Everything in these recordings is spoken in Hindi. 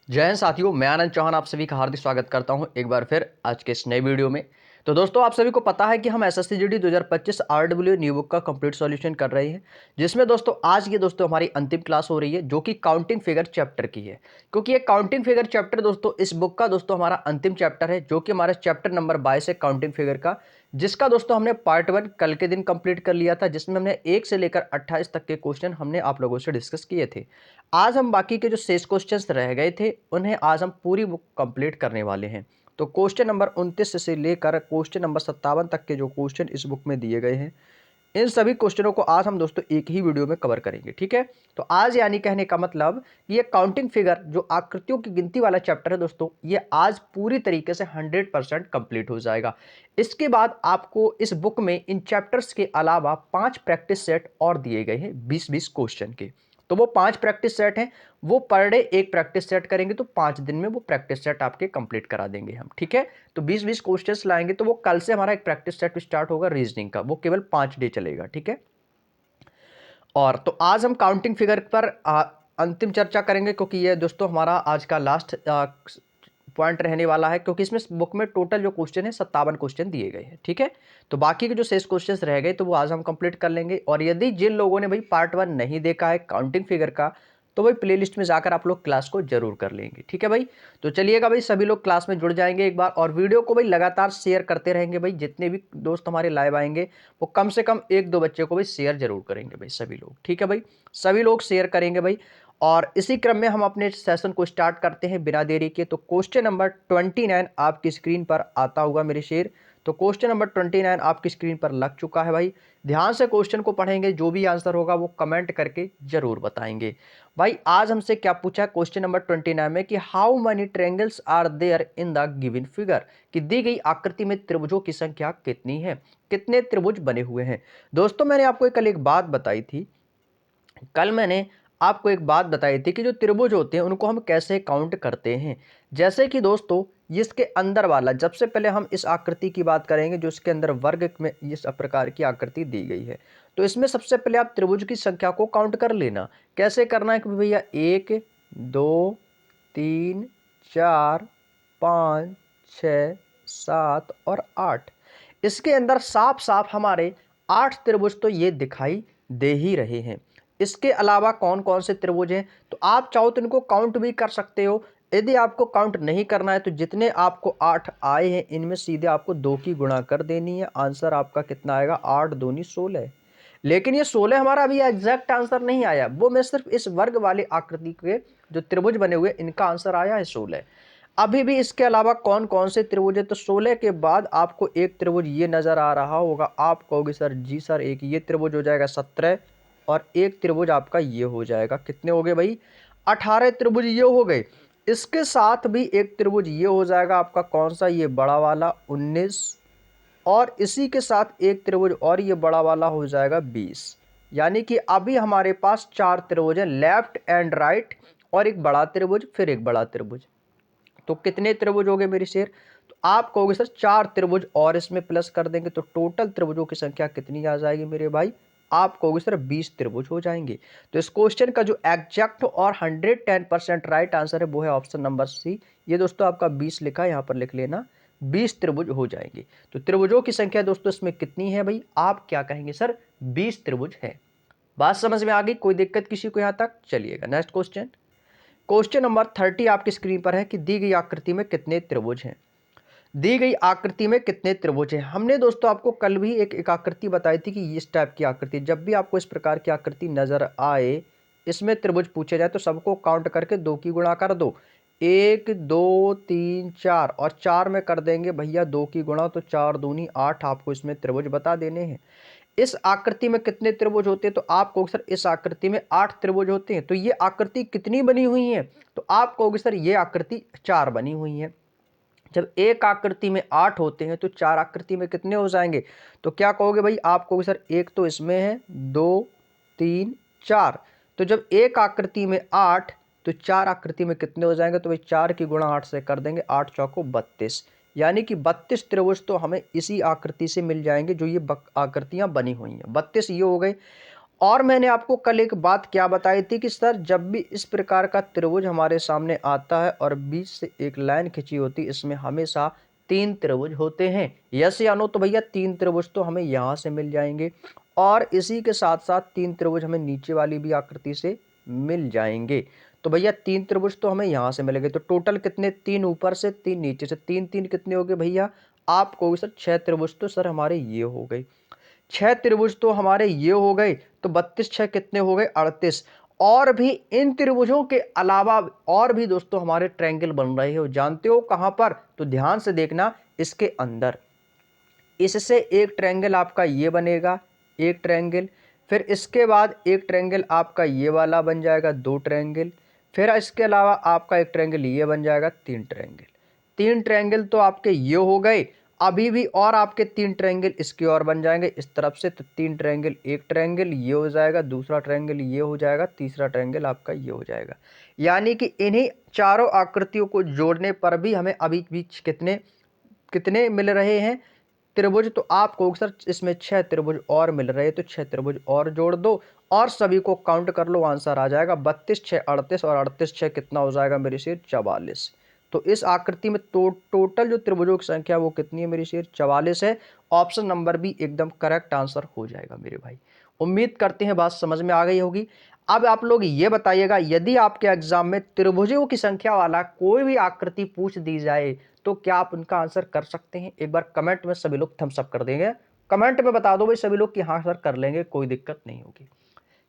जय हिंद साथियों, मैं आनंद चौहान आप सभी का हार्दिक स्वागत करता हूं एक बार फिर आज के इस नए वीडियो में। तो दोस्तों, आप सभी को पता है कि हम SSC GD 2025 RW new book का कंप्लीट सॉल्यूशन कर रहे हैं, जिसमें दोस्तों आज की हमारी अंतिम क्लास हो रही है, जो कि काउंटिंग फिगर चैप्टर की है। क्योंकि ये काउंटिंग फिगर चैप्टर दोस्तों इस बुक का हमारा अंतिम चैप्टर है, जो कि हमारा चैप्टर नंबर 22 है काउंटिंग फिगर का, जिसका हमने पार्ट 1 कल के दिन कंप्लीट कर लिया था, जिसमें हमने 1 से लेकर 28 तक के क्वेश्चन हमने आप लोगों से डिस्कस किए थे। आज हम बाकी के जो शेष क्वेश्चंस रह गए थे उन्हें आज हम पूरी बुक कंप्लीट करने वाले हैं। तो क्वेश्चन नंबर 29 से लेकर क्वेश्चन नंबर 57 तक के जो क्वेश्चन इस बुक में दिए गए हैं, इन सभी क्वेश्चनों को आज हम दोस्तों एक ही वीडियो में कवर करेंगे। ठीक है, तो आज यानी कहने का मतलब कि ये काउंटिंग फिगर जो आकृतियों की गिनती वाला चैप्टर है दोस्तों, ये आज पूरी तरीके से 100% कंप्लीट हो जाएगा। इसके बाद आपको इस बुक में इन चैप्टर्स के अलावा 5 प्रैक्टिस सेट और दिए गए हैं 20-20 क्वेश्चन के। तो वो 5 प्रैक्टिस सेट हैं, वो पर डे एक प्रैक्टिस सेट करेंगे, तो 5 दिन में वो प्रैक्टिस सेट आपके कंप्लीट करा देंगे हम। ठीक है, तो 20-20 क्वेश्चंस लाएंगे, तो वो कल से हमारा एक प्रैक्टिस सेट स्टार्ट होगा रीजनिंग का, वो केवल 5 डे चलेगा। ठीक है, और तो आज हम काउंटिंग फिगर पर अंतिम चर्चा करेंगे, क्योंकि ये दोस्तों हमारा आज का लास्ट पॉइंट रहने वाला है, क्योंकि इसमें बुक में टोटल जो क्वेश्चन है 57 क्वेश्चन दिए गए हैं। ठीक है, तो बाकी के जो शेष क्वेश्चन रह गए तो वो आज हम कंप्लीट कर लेंगे। और यदि जिन लोगों ने भाई पार्ट 1 नहीं देखा है काउंटिंग फिगर का, तो भाई प्लेलिस्ट में जाकर आप लोग क्लास को जरूर कर लेंगे। ठीक है भाई, तो चलिएगा भाई, सभी लोग क्लास में जुड़ जाएंगे एक बार, और वीडियो को भाई लगातार शेयर करते रहेंगे भाई। जितने भी दोस्त हमारे लाइव आएंगे वो कम से कम 1-2 बच्चे को भाई शेयर जरूर करेंगे भाई, सभी लोग। ठीक है भाई, सभी लोग शेयर करेंगे भाई। और इसी क्रम में हम अपने सेशन को स्टार्ट करते हैं बिना देरी के। तो क्वेश्चन नंबर 29 आपकी स्क्रीन पर आता होगा मेरे शेर। तो क्वेश्चन नंबर 29 आपकी स्क्रीन पर लग चुका है भाई। ध्यान से क्वेश्चन को पढ़ेंगे, जो भी आंसर होगा वो कमेंट करके जरूर बताएंगे भाई। आज हमसे क्या पूछा क्वेश्चन नंबर 29 में कि how many triangles are there in the given figure, कि दी गई आकृति में त्रिभुजों की संख्या कितनी है, कितने त्रिभुज बने हुए हैं। दोस्तों, मैंने आपको कल एक बात बताई थी, कल मैंने आपको एक बात बताई थी कि जो त्रिभुज होते हैं उनको हम कैसे काउंट करते हैं। जैसे कि दोस्तों, इसके अंदर वाला, जब से पहले हम इस आकृति की बात करेंगे जो इसके अंदर वर्ग में इस प्रकार की आकृति दी गई है, तो इसमें सबसे पहले आप त्रिभुज की संख्या को काउंट कर लेना। कैसे करना है कि भैया 1 2 3 4 5 6 7 और 8, इसके अंदर साफ साफ हमारे 8 त्रिभुज तो ये दिखाई दे ही रहे हैं। इसके अलावा कौन कौन से त्रिभुज हैं, तो आप चाहो तो इनको काउंट भी कर सकते हो। यदि आपको काउंट नहीं करना है तो जितने आपको 8 आए हैं इनमें सीधे आपको 2 की गुणा कर देनी है। आंसर आपका कितना आएगा, 8 दूनी 16। लेकिन ये 16 हमारा अभी एग्जैक्ट आंसर नहीं आया, वो मैं सिर्फ इस वर्ग वाली आकृति के जो त्रिभुज बने हुए इनका आंसर आया है 16। अभी भी इसके अलावा कौन कौन से त्रिभुज है, तो 16 के बाद आपको एक त्रिभुज ये नजर आ रहा होगा, आप कहोगे सर जी सर, एक ये त्रिभुज हो जाएगा 17, और एक त्रिभुज आपका ये हो जाएगा, कितने हो गए भाई, 18 त्रिभुज ये हो गए। इसके साथ भी एक त्रिभुज ये हो जाएगा आपका, कौन सा, ये बड़ा वाला 19, और इसी के साथ एक त्रिभुज और ये बड़ा वाला हो जाएगा 20। यानी कि अभी हमारे पास 4 त्रिभुज है, लेफ्ट एंड राइट, और एक बड़ा त्रिभुज, फिर एक बड़ा त्रिभुज। तो कितने त्रिभुज हो गए मेरे शेर, तो आप कहोगे सर 4 त्रिभुज और इसमें प्लस कर देंगे तो टोटल त्रिभुजों की संख्या कितनी आ जाएगी मेरे भाई, आप कहोगे सर 20 त्रिभुज हो जाएंगे। तो इस क्वेश्चन का जो एग्जैक्ट और 110% राइट आंसर है वो है ऑप्शन नंबर सी। ये दोस्तों आपका 20 लिखा है, यहाँ पर लिख लेना, 20 त्रिभुज हो जाएंगे। तो त्रिभुजों की संख्या दोस्तों इसमें कितनी है भाई, आप क्या कहेंगे सर, 20 त्रिभुज है। बात समझ में आ गई, कोई दिक्कत किसी को यहाँ तक। चलिएगा नेक्स्ट क्वेश्चन। क्वेश्चन नंबर 30 आपकी स्क्रीन पर है कि दी गई आकृति में कितने त्रिभुज हैं। दी गई आकृति में कितने त्रिभुज हैं, हमने दोस्तों आपको कल भी एक आकृति बताई थी कि इस टाइप की आकृति, जब भी आपको इस प्रकार की आकृति नजर आए, इसमें त्रिभुज पूछे जाए तो सबको काउंट करके 2 की गुणा कर दो। 1 2 3 4, और 4 में कर देंगे भैया 2 की गुणा, तो 4 दूनी 8, आपको इसमें त्रिभुज बता देने हैं। इस आकृति में कितने त्रिभुज होते हैं, तो आप कहोगे सर इस आकृति में 8 त्रिभुज होते हैं। तो ये आकृति कितनी बनी हुई है, तो आप कहोगे सर ये आकृति 4 बनी हुई है। जब एक आकृति में 8 होते हैं तो 4 आकृति में कितने हो जाएंगे, तो क्या कहोगे भाई, आप कहोगे सर एक तो इसमें है, 2 3 4। तो जब एक आकृति में 8 तो 4 आकृति में कितने हो जाएंगे, तो भाई 4 की गुणा 8 से कर देंगे, 8 चौको 32। यानी कि 32 त्रिभुज तो हमें इसी आकृति से मिल जाएंगे जो ये आकृतियां बनी हुई हैं, 32 ये हो गए। और मैंने आपको कल एक बात क्या बताई थी कि सर जब भी इस प्रकार का त्रिभुज हमारे सामने आता है और बीच से एक लाइन खिंची होती है, इसमें हमेशा 3 त्रिभुज होते हैं। यस या नो? तो भैया 3 त्रिभुज तो हमें यहाँ से मिल जाएंगे और इसी के साथ साथ 3 त्रिभुज हमें नीचे वाली भी आकृति से मिल जाएंगे। तो भैया 3 त्रिभुज तो हमें यहाँ से मिलेंगे। तो टोटल कितने? 3 ऊपर से 3 नीचे से, 3 3 कितने हो गए भैया? आप कहोगे सर 6 त्रिभुज तो सर हमारे ये हो गए, 6 त्रिभुज तो हमारे ये हो गए। तो 32 6 कितने हो गए? 38। और भी इन त्रिभुजों के अलावा और भी दोस्तों हमारे ट्रायंगल बन रहे हो, जानते हो कहां पर? तो ध्यान से देखना, इसके अंदर इससे एक ट्रायंगल आपका ये बनेगा, एक ट्रायंगल, फिर इसके बाद एक ट्रायंगल आपका ये वाला बन जाएगा, 2 ट्रायंगल, फिर इसके अलावा आपका एक ट्रायंगल ये बन जाएगा, 3 ट्रायंगल। 3 ट्रायंगल तो आपके ये हो गए, अभी भी और आपके 3 ट्रायंगल इसके और बन जाएंगे इस तरफ से। तो 3 ट्रायंगल, एक ट्रायंगल ये हो जाएगा, दूसरा ट्रायंगल ये हो जाएगा, तीसरा ट्रायंगल आपका ये हो जाएगा। यानी कि इन्हीं चारों आकृतियों को जोड़ने पर भी हमें अभी बीच कितने कितने मिल रहे हैं? त्रिभुज। तो आप कहोगे सर इसमें 6 त्रिभुज और मिल रहे हैं, तो 6 त्रिभुज और जोड़ दो और सभी को काउंट कर लो, आंसर आ जाएगा 32 6 38 और 38 6 कितना हो जाएगा मेरे शेर? 44। तो इस आकृति में टोटल जो त्रिभुजों की संख्या वो कितनी है मेरे शेर? 44 है। ऑप्शन नंबर बी एकदम करेक्ट आंसर हो जाएगा मेरे भाई। उम्मीद करते हैं बात समझ में आ गई होगी। अब आप लोग ये बताइएगा, यदि आपके एग्जाम में त्रिभुजों की संख्या वाला कोई भी आकृति पूछ दी जाए तो क्या आप उनका आंसर कर सकते हैं? एक बार कमेंट में सभी लोग थम्स अप कर देंगे, कमेंट में बता दो भाई सभी लोग कि हाँ सर कर लेंगे, कोई दिक्कत नहीं होगी।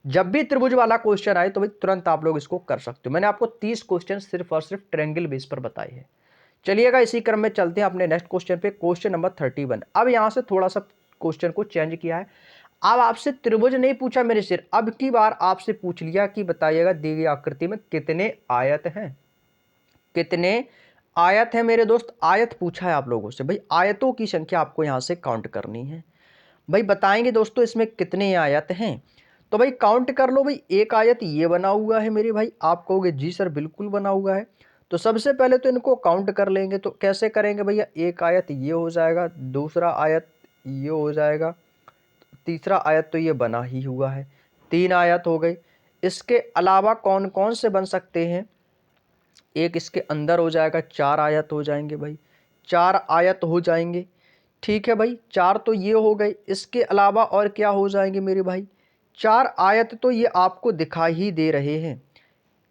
जब भी त्रिभुज वाला क्वेश्चन आए तो भाई तुरंत आप लोग इसको कर सकते हो। मैंने आपको 30 क्वेश्चन सिर्फ और सिर्फ ट्रायंगल बेस पर बताए हैं। चलिएगा इसी क्रम में चलते हैं अपने नेक्स्ट क्वेश्चन पे, क्वेश्चन नंबर 31। अब यहां से थोड़ा सा क्वेश्चन को चेंज किया है। अब आपसे त्रिभुज नहीं पूछा मेरे सिर, अब की बार आपसे पूछ लिया कि बताइएगा दी गई आकृति में कितने आयत हैं? कितने आयत है मेरे दोस्त? आयत पूछा है आप लोगों से, भाई आयतों की संख्या आपको यहां से काउंट करनी है। भाई बताएंगे दोस्तों इसमें कितने आयत हैं? तो भाई काउंट कर लो भाई। एक आयत ये बना हुआ है मेरे भाई, आप कहोगे जी सर बिल्कुल बना हुआ है। तो सबसे पहले तो इनको काउंट कर लेंगे। तो कैसे करेंगे भैया? एक आयत ये हो जाएगा, दूसरा आयत ये हो जाएगा, तीसरा आयत तो ये बना ही हुआ है, 3 आयत हो गई। इसके अलावा कौन कौन से बन सकते हैं? एक इसके अंदर हो जाएगा, 4 आयत हो जाएंगे भाई, 4 आयत हो जाएंगे। ठीक है भाई, 4 तो ये हो गए। इसके अलावा और क्या हो जाएंगे मेरे भाई? 4 आयत तो ये आपको दिखाई ही दे रहे हैं,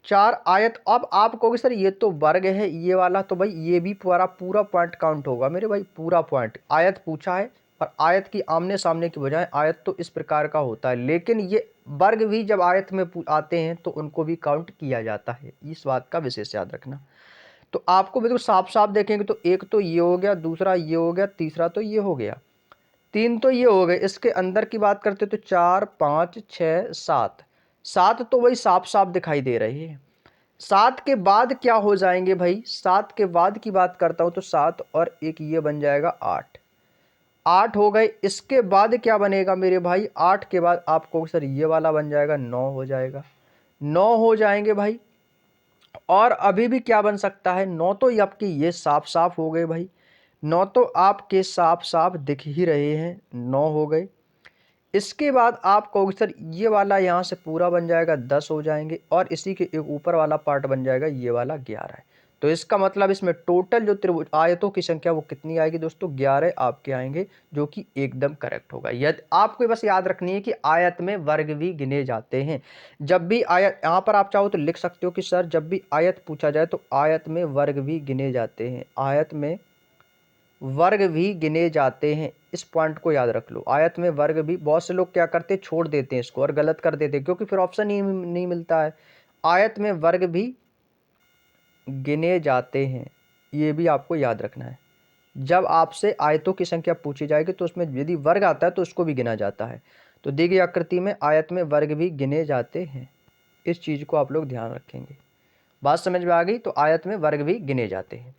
4 आयत। अब आप कहोगे सर ये तो वर्ग है ये वाला, तो भाई ये भी पूरा पूरा पॉइंट काउंट होगा मेरे भाई, पूरा पॉइंट। आयत पूछा है और आयत की आमने सामने की बजाय आयत तो इस प्रकार का होता है, लेकिन ये वर्ग भी जब आयत में आते हैं तो उनको भी काउंट किया जाता है, इस बात का विशेष याद रखना। तो आपको बिल्कुल साफ साफ देखेंगे तो एक तो ये हो गया, दूसरा ये हो गया, तीसरा तो ये हो गया, 3 तो ये हो गए। इसके अंदर की बात करते तो 4 5 6 7, 7 तो वही साफ साफ दिखाई दे रहे हैं। 7 के बाद क्या हो जाएंगे भाई? 7 के बाद की बात करता हूं तो 7 और एक ये बन जाएगा 8, 8 हो गए। इसके बाद क्या बनेगा मेरे भाई? 8 के बाद आपको सर ये वाला बन जाएगा, 9 हो जाएगा, 9 हो जाएंगे भाई। और अभी भी क्या बन सकता है? 9 तो आपके ये साफ साफ हो गए भाई, 9 तो आपके साफ साफ दिख ही रहे हैं, 9 हो गए। इसके बाद आप कहोगे सर ये वाला यहाँ से पूरा बन जाएगा, 10 हो जाएंगे और इसी के एक ऊपर वाला पार्ट बन जाएगा ये वाला, 11 है। तो इसका मतलब इसमें टोटल जो त्रिभुज आयतों की संख्या वो कितनी आएगी दोस्तों? 11 आपके आएंगे, जो कि एकदम करेक्ट होगा। यदि आपको बस याद रखनी है कि आयत में वर्ग भी गिने जाते हैं। जब भी आयत, यहाँ पर आप चाहो तो लिख सकते हो कि सर जब भी आयत पूछा जाए तो आयत में वर्ग भी गिने जाते हैं, आयत में वर्ग भी गिने जाते हैं। इस पॉइंट को याद रख लो, आयत में वर्ग भी। बहुत से लोग क्या करते हैं, छोड़ देते हैं इसको और गलत कर देते हैं, क्योंकि फिर ऑप्शन ही नहीं मिलता है। आयत में वर्ग भी गिने जाते हैं, ये भी आपको याद रखना है। जब आपसे आयतों की संख्या पूछी जाएगी तो उसमें यदि वर्ग आता है तो उसको भी गिना जाता है। तो दी गई आकृति में आयत में वर्ग भी गिने जाते हैं, इस चीज को आप लोग ध्यान रखेंगे। बात समझ में आ गई? तो आयत में वर्ग भी गिने जाते हैं।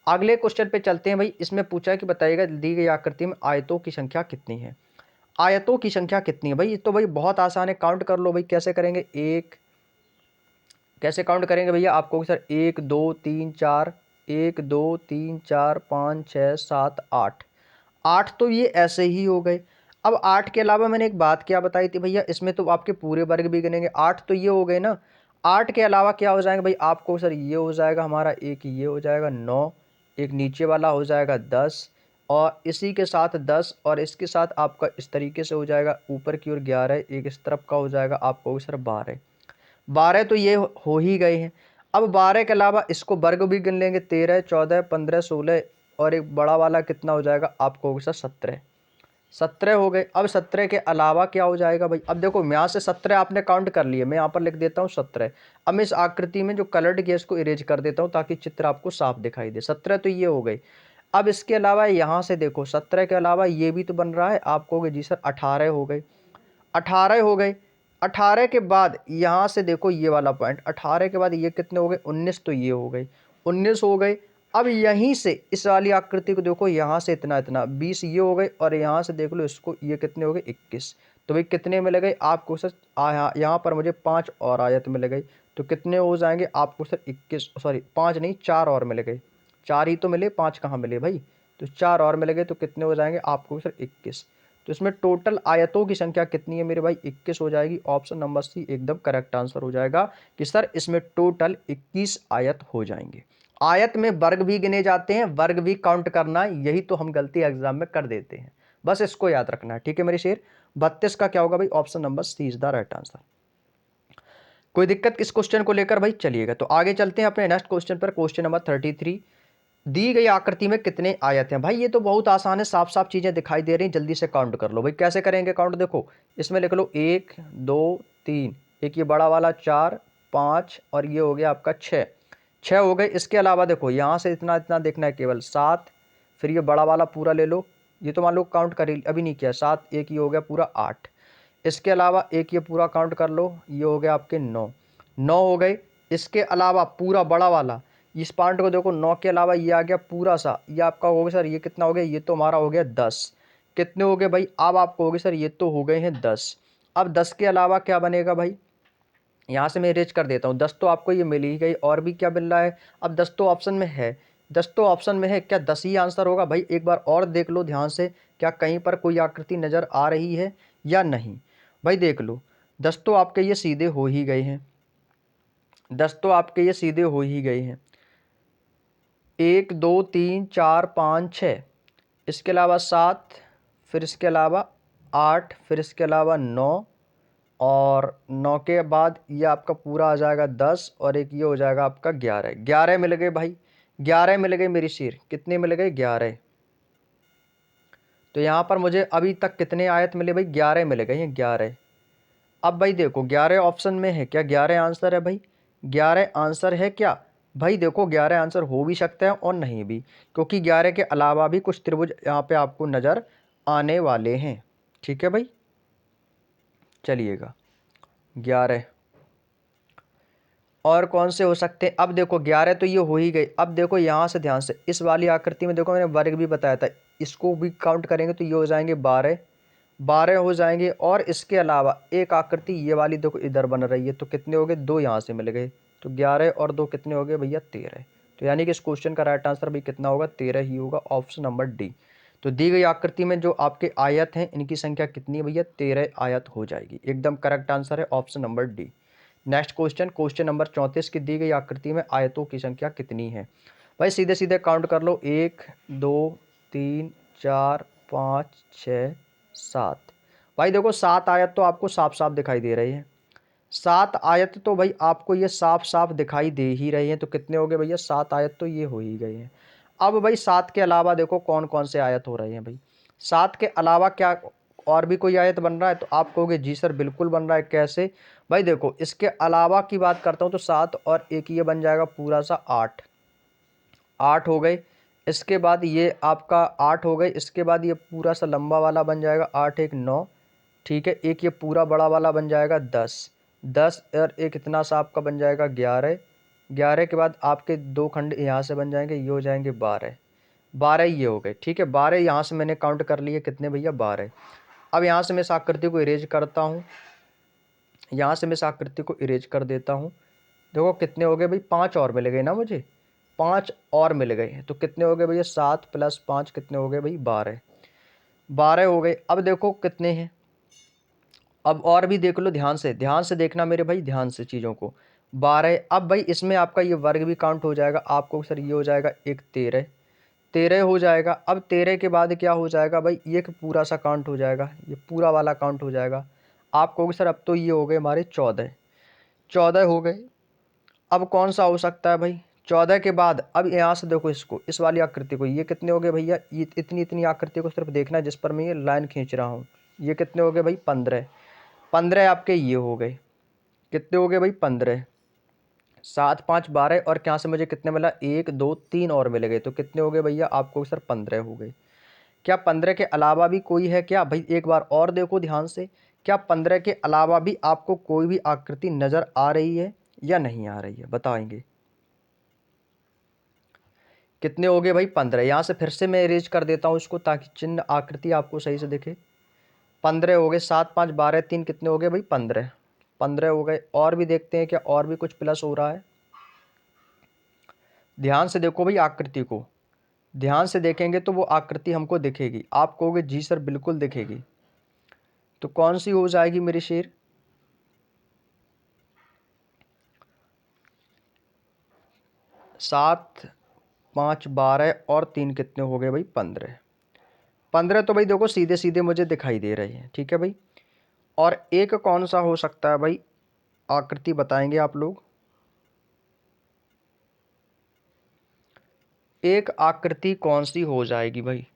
अगले क्वेश्चन पे चलते हैं भाई। इसमें पूछा है कि बताइएगा दी गई आकृति में आयतों की संख्या कितनी है? आयतों की संख्या कितनी है भाई? ये तो भाई बहुत आसान है, काउंट कर लो भाई। कैसे करेंगे? कैसे काउंट करेंगे भैया? आपको सर 1 2 3 4, 1 2 3 4 5 6 7 8, 8 तो ये ऐसे ही हो गए। अब 8 के अलावा मैंने एक बात क्या बताई थी भैया, इसमें तो आपके पूरे वर्ग भी गिनेंगे। 8 तो ये हो गए ना, 8 के अलावा क्या हो जाएगा भाई आपको सर, ये हो जाएगा हमारा, एक ये हो जाएगा 9, एक नीचे वाला हो जाएगा 10, और इसी के साथ 10, और इसके साथ आपका इस तरीके से हो जाएगा ऊपर की ओर 11, एक इस तरफ का हो जाएगा आपको सर 12। 12 तो ये हो ही गए हैं। अब 12 के अलावा इसको वर्ग भी गिन लेंगे, 13, 14, 15, 16, और एक बड़ा वाला कितना हो जाएगा आपको होगा सर 17। 17 हो गए। अब 17 के अलावा क्या हो जाएगा भाई, अब देखो यहाँ से 17 आपने काउंट कर लिए, मैं यहाँ पर लिख देता हूँ 17। अब मैं इस आकृति में जो कलर्ड किया इसको इरेज कर देता हूँ ताकि चित्र आपको साफ दिखाई दे। 17 तो ये हो गई। अब इसके अलावा यहाँ से देखो 17 के अलावा ये भी तो बन रहा है, आप कहोगे जी सर 18 हो गए। 18 हो गए। 18 के बाद यहाँ से देखो ये वाला पॉइंट, 18 के बाद ये कितने हो गए, 19, तो ये हो गई, 19 हो गए। अब यहीं से इस वाली आकृति को देखो, यहाँ से इतना इतना 20 ये हो गए, और यहाँ से देख लो इसको, ये कितने हो गए 21। तो भाई कितने मिल गए आपको सर, यहाँ पर मुझे 5 और आयत मिल गई, तो कितने हो जाएंगे आपको सर 21, सॉरी 5 नहीं 4 और मिल गए। 4 ही तो मिले, 5 कहाँ मिले भाई, तो 4 और मिल गए, तो कितने हो जाएंगे आपको सर 21। तो इसमें टोटल आयतों की संख्या कितनी है मेरे भाई, 21 हो जाएगी। ऑप्शन नंबर सी एकदम करेक्ट आंसर हो जाएगा कि सर इसमें टोटल 21 आयत हो जाएंगे। आयत में वर्ग भी गिने जाते हैं, वर्ग भी काउंट करना, यही तो हम गलती एग्जाम में कर देते हैं, बस इसको याद रखना है, ठीक है मेरे शेर। 32 का क्या होगा भाई, option number C is the right answer. कोई दिक्कत इस क्वेश्चन को लेकर भाई, चलिएगा तो आगे चलते हैं अपने नेक्स्ट क्वेश्चन पर। क्वेश्चन नंबर 33, दी गई आकृति में कितने आयत हैं। भाई ये तो बहुत आसान है, साफ साफ चीजें दिखाई दे रही हैं, जल्दी से काउंट कर लो भाई। कैसे करेंगे काउंट, देखो इसमें लिख लो 1 2 3, एक ये बड़ा वाला 4 5, और ये हो गया आपका 6, 6 हो गए। इसके अलावा देखो यहाँ से इतना इतना देखना है केवल 7, फिर ये बड़ा वाला पूरा ले लो, ये तो मान लो काउंट कर अभी नहीं किया, 7 एक ये हो गया पूरा 8। इसके अलावा एक ये पूरा काउंट कर लो, ये हो गया आपके 9, 9 हो गए। इसके अलावा पूरा बड़ा वाला, इस पॉइंट को देखो, 9 के अलावा ये आ गया पूरा सा, ये आपका हो गया सर, ये कितना हो गया, ये तो हमारा हो गया 10। कितने हो गए भाई, अब आपको हो गए सर, ये तो हो गए हैं 10। अब 10 के अलावा क्या बनेगा भाई, यहाँ से मैं इरेज कर देता हूँ। 10 तो आपको ये मिल ही गई, और भी क्या मिल रहा है, अब 10 तो ऑप्शन में है, 10 तो ऑप्शन में है, क्या 10 ही आंसर होगा भाई, एक बार और देख लो ध्यान से, क्या कहीं पर कोई आकृति नज़र आ रही है या नहीं। भाई देख लो, 10 तो आपके ये सीधे हो ही गए हैं, 10 तो आपके ये सीधे हो ही गए हैं, 1 2 3 4 5 6, इसके अलावा 7, फिर इसके अलावा 8, फिर इसके अलावा 9, और 9 के बाद ये आपका पूरा आ जाएगा 10, और एक ये हो जाएगा आपका 11। 11 मिल गए भाई, 11 मिल गए मेरी शेर, कितने मिल गए 11। तो यहाँ पर मुझे अभी तक कितने आयत मिले भाई, 11 मिल गए हैं, 11। अब भाई देखो 11 ऑप्शन में है, क्या 11 आंसर है भाई, 11 आंसर है क्या भाई, देखो 11 आंसर हो भी सकता है और नहीं भी, क्योंकि 11 के अलावा भी कुछ त्रिभुज यहाँ पे आपको नज़र आने वाले हैं, ठीक है भाई। चलिएगा 11 और कौन से हो सकते हैं, अब देखो 11 तो ये हो ही गए। अब देखो यहाँ से ध्यान से, इस वाली आकृति में देखो मैंने वर्ग भी बताया था, इसको भी काउंट करेंगे तो ये हो जाएंगे 12, 12 हो जाएंगे। और इसके अलावा एक आकृति ये वाली देखो इधर बन रही है, तो कितने हो गए, 2 यहाँ से मिल गए, तो 11 और 2 कितने हो गए भैया 13। तो यानी कि इस क्वेश्चन का राइट आंसर भी कितना होगा, 13 ही होगा, ऑप्शन नंबर डी। तो दी गई आकृति में जो आपके आयत हैं इनकी संख्या कितनी है भैया, 13 आयत हो जाएगी, एकदम करेक्ट आंसर है option number D. Next question, question number 34 की दी गई आकृति में आयतों की संख्या कितनी है। भाई सीधे सीधे काउंट कर लो, 1 2 3 4 5 6 7। भाई देखो 7 आयत तो आपको साफ साफ दिखाई दे रही है, 7 आयत तो भाई आपको ये साफ साफ दिखाई दे ही रही है, तो कितने हो गए भैया, 7 आयत तो ये हो ही गए हैं। अब भाई 7 के अलावा देखो कौन कौन से आयत हो रहे हैं भाई, 7 के अलावा क्या और भी कोई आयत बन रहा है, तो आप कहोगे जी सर बिल्कुल बन रहा है, कैसे भाई, देखो इसके अलावा की बात करता हूँ तो 7 और एक ये बन जाएगा पूरा सा 8, 8 हो गए। इसके बाद ये आपका 8 हो गए, इसके बाद ये पूरा सा लंबा वाला बन जाएगा 8 1 9, ठीक है। एक ये पूरा बड़ा वाला बन जाएगा 10, 10 और एक इतना सा आपका बन जाएगा 11, 11 के बाद आपके 2 खंड यहाँ से बन जाएंगे, ये हो जाएंगे 12, 12 ये हो गए, ठीक है। 12 यहाँ से मैंने काउंट कर लिए कितने भैया, 12। अब यहाँ से मैं इस आकृति को इरेज करता हूँ, यहाँ से मैं इस आकृति को इरेज कर देता हूँ। देखो कितने हो गए भाई, 5 और मिल गए ना मुझे, 5 और मिल गए, तो कितने हो गए भैया, 7 + 5 कितने हो गए भाई, 12। 12 हो गए। अब देखो कितने हैं, अब और भी देख लो, ध्यान से देखना मेरे भाई, ध्यान से चीज़ों को। 12, अब भाई इसमें आपका ये वर्ग भी काउंट हो जाएगा, आपको सर ये हो जाएगा एक 13, 13 हो जाएगा। अब 13 के बाद क्या हो जाएगा भाई, ये एक पूरा सा काउंट हो जाएगा, ये पूरा वाला काउंट हो जाएगा। आप कहोगे सर अब तो ये हो गए हमारे 14, 14 हो गए। अब कौन सा हो सकता है भाई, 14 के बाद अब यहाँ से देखो इसको, इस वाली आकृति को, ये कितने हो गए भैया, ये इतनी इतनी आकृति को सिर्फ देखना है जिस पर मैं ये लाइन खींच रहा हूँ। ये कितने हो गए भाई, 15, 15 आपके ये हो गए, कितने हो गए भाई 15, 7 5 12, और यहाँ से मुझे कितने मिला, 1 2 3 और मिल गए, तो कितने हो गए भैया आपको सर 15 हो गए। क्या 15 के अलावा भी कोई है क्या भाई, एक बार और देखो ध्यान से, क्या 15 के अलावा भी आपको कोई भी आकृति नजर आ रही है या नहीं आ रही है, बताएंगे। कितने हो गए भाई 15, यहाँ से फिर से मैं इरेज कर देता हूँ इसको ताकि चिन्ह आकृति आपको सही से दिखे। 15 हो गए, 7 5 12 3, कितने हो गए भाई 15, 15 हो गए। और भी देखते हैं क्या और भी कुछ प्लस हो रहा है, ध्यान से देखो भाई आकृति को, ध्यान से देखेंगे तो वो आकृति हमको दिखेगी। आप कहोगे जी सर बिल्कुल दिखेगी, तो कौन सी हो जाएगी मेरे शेर, 7 5 12 और 3 कितने हो गए भाई 15, 15 तो भाई देखो सीधे सीधे मुझे दिखाई दे रहे हैं, ठीक है भाई। और एक कौन सा हो सकता है भाई, आकृति बताएंगे आप लोग। एक आकृति कौन सी हो जाएगी भाई,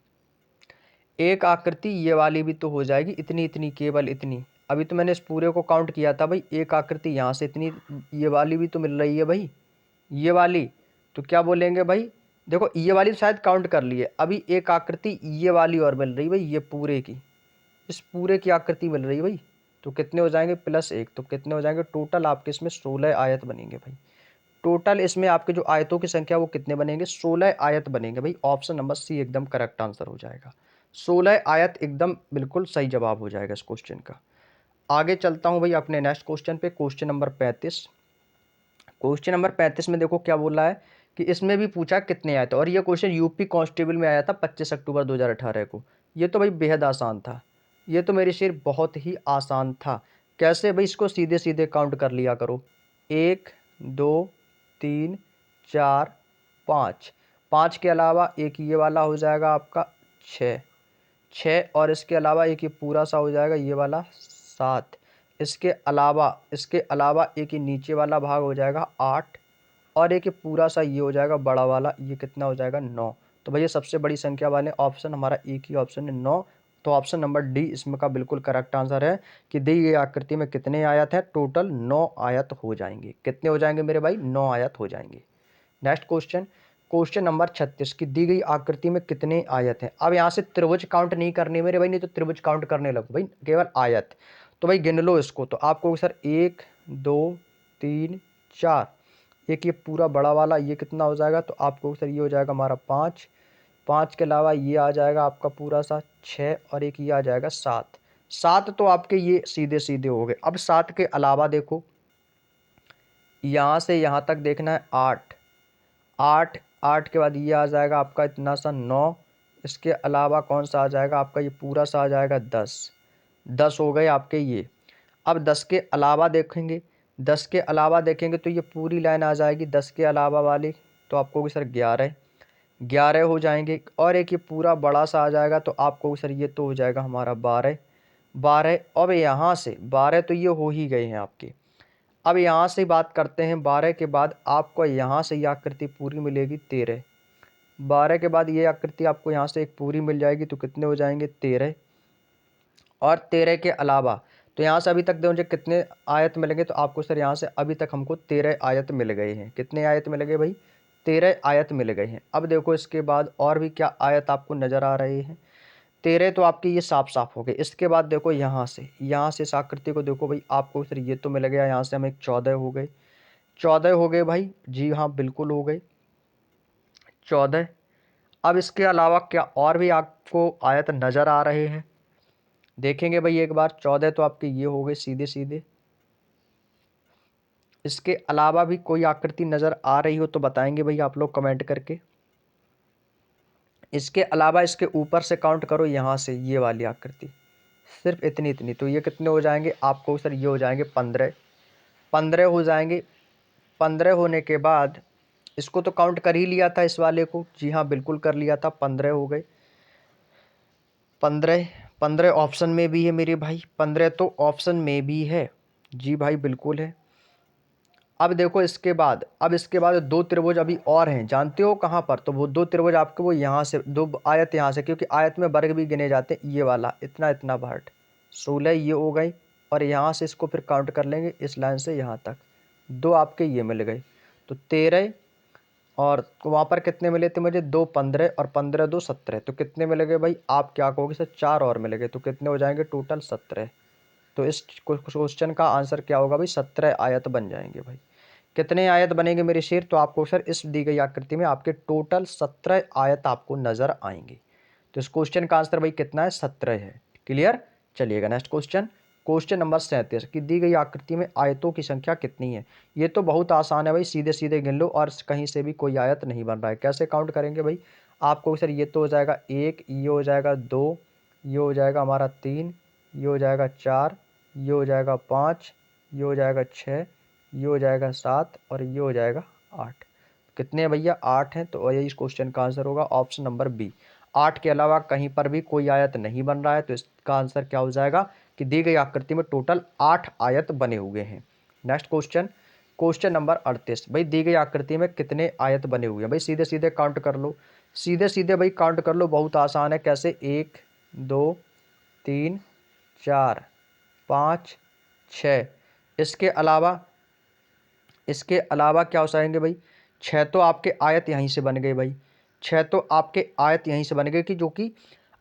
एक आकृति ये वाली भी तो हो जाएगी, इतनी इतनी, केवल इतनी। अभी तो मैंने इस पूरे को काउंट किया था भाई, एक आकृति यहाँ से इतनी, ये वाली भी तो मिल रही है भाई, ये वाली। तो क्या बोलेंगे भाई, देखो ये वाली तो शायद काउंट कर लिए, अभी एक आकृति ये वाली और मिल रही भाई, ये पूरे की, इस पूरे की आकृति मिल रही भाई। तो कितने हो जाएंगे, +1, तो कितने हो जाएंगे टोटल आपके इसमें 16 आयत बनेंगे भाई। टोटल इसमें आपके जो आयतों की संख्या वो कितने बनेंगे, 16 आयत बनेंगे भाई। ऑप्शन नंबर सी एकदम करेक्ट आंसर हो जाएगा, 16 आयत एकदम बिल्कुल सही जवाब हो जाएगा इस क्वेश्चन का। आगे चलता हूँ भाई अपने नेक्स्ट क्वेश्चन पे, क्वेश्चन नंबर 35। क्वेश्चन नंबर 35 में देखो क्या बोल रहा है कि इसमें भी पूछा कितने आए थे, और ये क्वेश्चन यूपी कांस्टेबल में आया था 25 अक्टूबर 2018 को। ये तो भाई बेहद आसान था, ये तो मेरे शेर बहुत ही आसान था। कैसे भाई, इसको सीधे सीधे काउंट कर लिया करो, 1 2 3 4 5, 5 के अलावा एक ये वाला हो जाएगा आपका 6, 6 और इसके अलावा एक ये पूरा सा हो जाएगा ये वाला 7, इसके अलावा एक ये नीचे वाला भाग हो जाएगा 8, और एक ये पूरा सा ये हो जाएगा बड़ा वाला, ये कितना हो जाएगा 9। तो भैया सबसे बड़ी संख्या वाले ऑप्शन हमारा एक ही ऑप्शन है 9। तो ऑप्शन नंबर डी इसमें का बिल्कुल करेक्ट आंसर है कि दी गई आकृति में कितने आयत हैं, टोटल 9 आयत हो जाएंगे। कितने हो जाएंगे मेरे भाई, 9 आयत हो जाएंगे। नेक्स्ट क्वेश्चन, क्वेश्चन नंबर 36 की दी गई आकृति में कितने आयत हैं। अब यहाँ से त्रिभुज काउंट नहीं करने मेरे भाई, नहीं तो त्रिभुज काउंट करने लगो भाई, केवल आयत। तो भाई गिन लो इसको, तो आपको सर 1 2 3 4, एक ये पूरा बड़ा वाला ये कितना हो जाएगा, तो आपको सर ये हो जाएगा हमारा 5, 5 के अलावा ये आ जाएगा आपका पूरा सा 6, और एक ये आ जाएगा 7, 7 तो आपके ये सीधे सीधे हो गए। अब 7 के अलावा देखो, यहाँ से यहाँ तक देखना है 8, 8, 8 के बाद ये आ जाएगा आपका इतना सा 9, इसके अलावा कौन सा आ जाएगा आपका ये पूरा सा आ जाएगा 10, 10 हो गए आपके ये। अब 10 के अलावा देखेंगे, 10 के अलावा देखेंगे तो ये पूरी लाइन आ जाएगी 10 के अलावा वाली, तो आपको कि सर 11, 11 हो जाएंगे। और एक ये पूरा बड़ा सा आ जाएगा, तो आपको सर ये तो हो जाएगा हमारा 12, 12। अब यहाँ से 12 तो ये हो ही गए हैं आपके। अब यहाँ से बात करते हैं, 12 के बाद आपको यहाँ से ये आकृति पूरी मिलेगी 13, 12 के बाद ये आकृति आपको यहाँ से एक पूरी मिल जाएगी, तो कितने हो जाएंगे 13। और 13 के अलावा तो यहाँ से अभी तक मुझे कितने आयत मिलेंगे, तो आपको सर यहाँ से अभी तक हमको 13 आयत मिल गए हैं। कितने आयत मिल गए भाई, 13 आयत मिल गए हैं। अब देखो इसके बाद और भी क्या आयत आपको नज़र आ रहे हैं, 13 तो आपकी ये साफ साफ हो गए। इसके बाद देखो यहाँ से इस आकृति को देखो भाई, आपको सर ये तो मिल गया, यहाँ से हमें 14 हो गए, 14 हो गए भाई, जी हाँ बिल्कुल हो गए 14। अब इसके अलावा क्या और भी आपको आयत नज़र आ रहे हैं, देखेंगे भाई एक बार। 14 तो आपके ये हो गए सीधे सीधे, इसके अलावा भी कोई आकृति नज़र आ रही हो तो बताएंगे भाई आप लोग कमेंट करके। इसके अलावा इसके ऊपर से काउंट करो यहाँ से ये वाली आकृति, सिर्फ इतनी इतनी, तो ये कितने हो जाएंगे आपको सर, ये हो जाएंगे 15। 15 हो जाएंगे। 15 होने के बाद इसको तो काउंट कर ही लिया था इस वाले को, जी हाँ बिल्कुल कर लिया था, 15 हो गए। 15 15 ऑप्शन में भी है मेरे भाई, 15 तो ऑप्शन में भी है, जी भाई बिल्कुल है। अब देखो इसके बाद, अब इसके बाद दो त्रिभुज अभी और हैं, जानते हो कहाँ पर, तो वो दो त्रिभुज आपके वो यहाँ से, दो आयत यहाँ से, क्योंकि आयत में वर्ग भी गिने जाते हैं, ये वाला इतना इतना पार्ट 16 ये हो गई, और यहाँ से इसको फिर काउंट कर लेंगे इस लाइन से यहाँ तक, दो आपके ये मिल गए, तो 13, और वहाँ पर कितने मिले थे मुझे, 2 15 और 15 2 17, तो कितने मिल गए भाई, आप क्या कहोगे सर, 4 और मिल गए, तो कितने हो जाएंगे टोटल 17। तो इस क्वेश्चन का आंसर क्या होगा भाई, 17 आयत बन जाएंगे भाई। कितने आयत बनेंगे मेरे शेर, तो आपको सर इस दी गई आकृति में आपके टोटल 17 आयत आपको नजर आएंगे। तो इस क्वेश्चन का आंसर भाई कितना है, 17 है। क्लियर, चलिएगा नेक्स्ट क्वेश्चन। क्वेश्चन नंबर 37 की दी गई आकृति में आयतों की संख्या कितनी है। ये तो बहुत आसान है भाई, सीधे सीधे गिन लो, और कहीं से भी कोई आयत नहीं बन रहा है। कैसे काउंट करेंगे भाई, आपको सर ये तो हो जाएगा 1, ये हो जाएगा 2, ये हो जाएगा हमारा 3, ये हो जाएगा 4, ये हो जाएगा 5, ये हो जाएगा 6, ये हो जाएगा 7, और ये हो जाएगा 8। कितने हैं भैया, 8 हैं, तो यही इस क्वेश्चन का आंसर होगा ऑप्शन नंबर बी। 8 के अलावा कहीं पर भी कोई आयत नहीं बन रहा है, तो इसका आंसर क्या हो जाएगा कि दी गई आकृति में टोटल 8 आयत बने हुए हैं। नेक्स्ट क्वेश्चन, क्वेश्चन नंबर 38 भाई, दी गई आकृति में कितने आयत बने हुए हैं। भाई सीधे सीधे काउंट कर लो, सीधे सीधे भाई काउंट कर लो, बहुत आसान है। कैसे, 1 2 3 4 5 6, इसके अलावा क्या हो जाएंगे भाई, 6 तो आपके आयत यहीं से बन गए भाई, 6 तो आपके आयत यहीं से बन गए, कि जो कि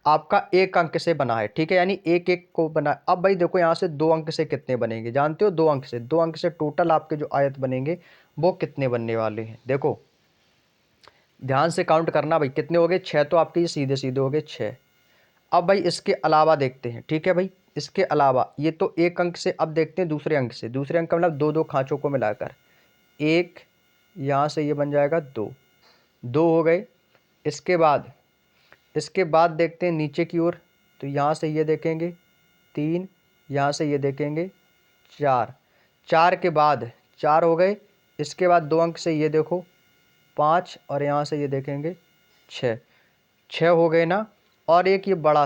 आपका एक अंक से बना है, ठीक है, यानी एक एक को बना। अब भाई देखो यहाँ से 2 अंक से कितने बनेंगे, जानते हो, 2 अंक से टोटल आपके जो आयत बनेंगे वो कितने बनने वाले हैं। देखो ध्यान से काउंट करना भाई, कितने हो गए, 6 तो आपके ये सीधे सीधे हो गए 6। अब भाई इसके अलावा देखते हैं, ठीक है भाई, इसके अलावा ये तो एक अंक से, अब देखते हैं दूसरे अंक से, दूसरे अंक का मतलब दो दो खांचों को मिलाकर, एक यहाँ से ये बन जाएगा 2, 2 हो गए। इसके बाद देखते हैं नीचे की ओर, तो यहाँ से ये देखेंगे 3, यहाँ से ये देखेंगे 4, 4 के बाद 4 हो गए। इसके बाद 2 अंक से ये देखो 5, और यहाँ से ये देखेंगे 6, 6 हो गए ना। और एक ये बड़ा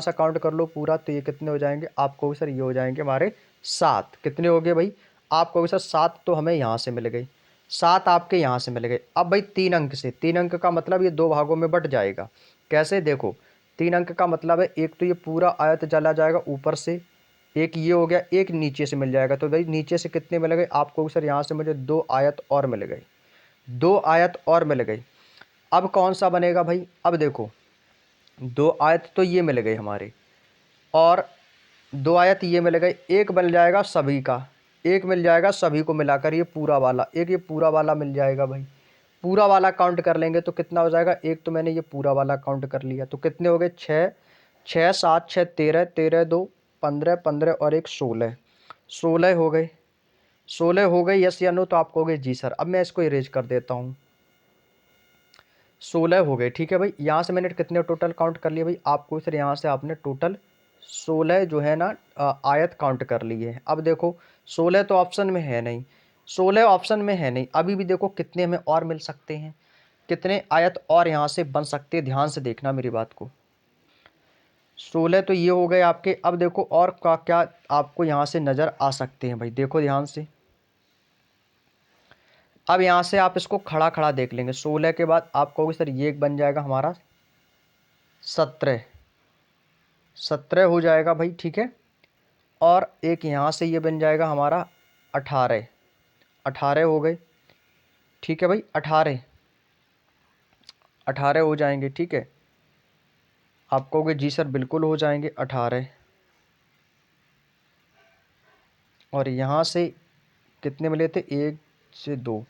सा काउंट कर लो पूरा, तो ये कितने हो जाएंगे आपको सर, ये हो जाएंगे हमारे 7। कितने हो गए भाई, आपको सर 7 तो हमें यहाँ से मिल गई, 7 आपके यहाँ से मिल गए। अब भाई 3 अंक से, 3 अंक का मतलब ये 2 भागों में बट जाएगा। कैसे, देखो 3 अंक का मतलब है, एक तो ये पूरा आयत चला जाएगा ऊपर से, एक ये हो गया, एक नीचे से मिल जाएगा। तो भाई नीचे से कितने मिल गए आपको सर, यहाँ से मुझे 2 आयत और मिल गए, 2 आयत और मिल गई। अब कौन सा बनेगा भाई, अब देखो 2 आयत तो ये मिल गए हमारे, और 2 आयत ये मिल गए, एक मिल जाएगा सभी का, एक मिल जाएगा सभी को मिलाकर, ये पूरा वाला, एक ये पूरा वाला मिल जाएगा भाई। पूरा वाला काउंट कर लेंगे तो कितना हो जाएगा, एक तो मैंने ये पूरा वाला काउंट कर लिया, तो कितने हो गए 6, 6 7 6 13, 13 2 15, 15 और एक 16, 16 हो गए, 16 हो गए, यस या नो, तो आप कहोगे जी सर। अब मैं इसको इरेज कर देता हूँ, 16 हो गए, ठीक है भाई। यहाँ से मैंने कितने टोटल काउंट कर लिए भाई, आपको सर यहाँ से आपने टोटल 16 जो है ना आयत काउंट कर लिए हैं। अब देखो 16 तो ऑप्शन में है नहीं, 16 ऑप्शन में है नहीं, अभी भी देखो कितने हमें और मिल सकते हैं, कितने आयत और यहाँ से बन सकते हैं, ध्यान से देखना मेरी बात को। 16 तो ये हो गए आपके। अब देखो और क्या क्या आपको यहाँ से नज़र आ सकते हैं भाई, देखो ध्यान से। अब यहाँ से आप इसको खड़ा खड़ा देख लेंगे, 16 के बाद आप कहोगे सर ये एक बन जाएगा हमारा 17, 17 हो जाएगा भाई, ठीक है। और एक यहाँ से ये बन जाएगा हमारा 18, 18 हो गए, ठीक है भाई, 18, 18 हो जाएंगे, ठीक है। आप कहोगे जी सर बिल्कुल हो जाएंगे 18। और यहाँ से कितने मिले थे, 1 से 2,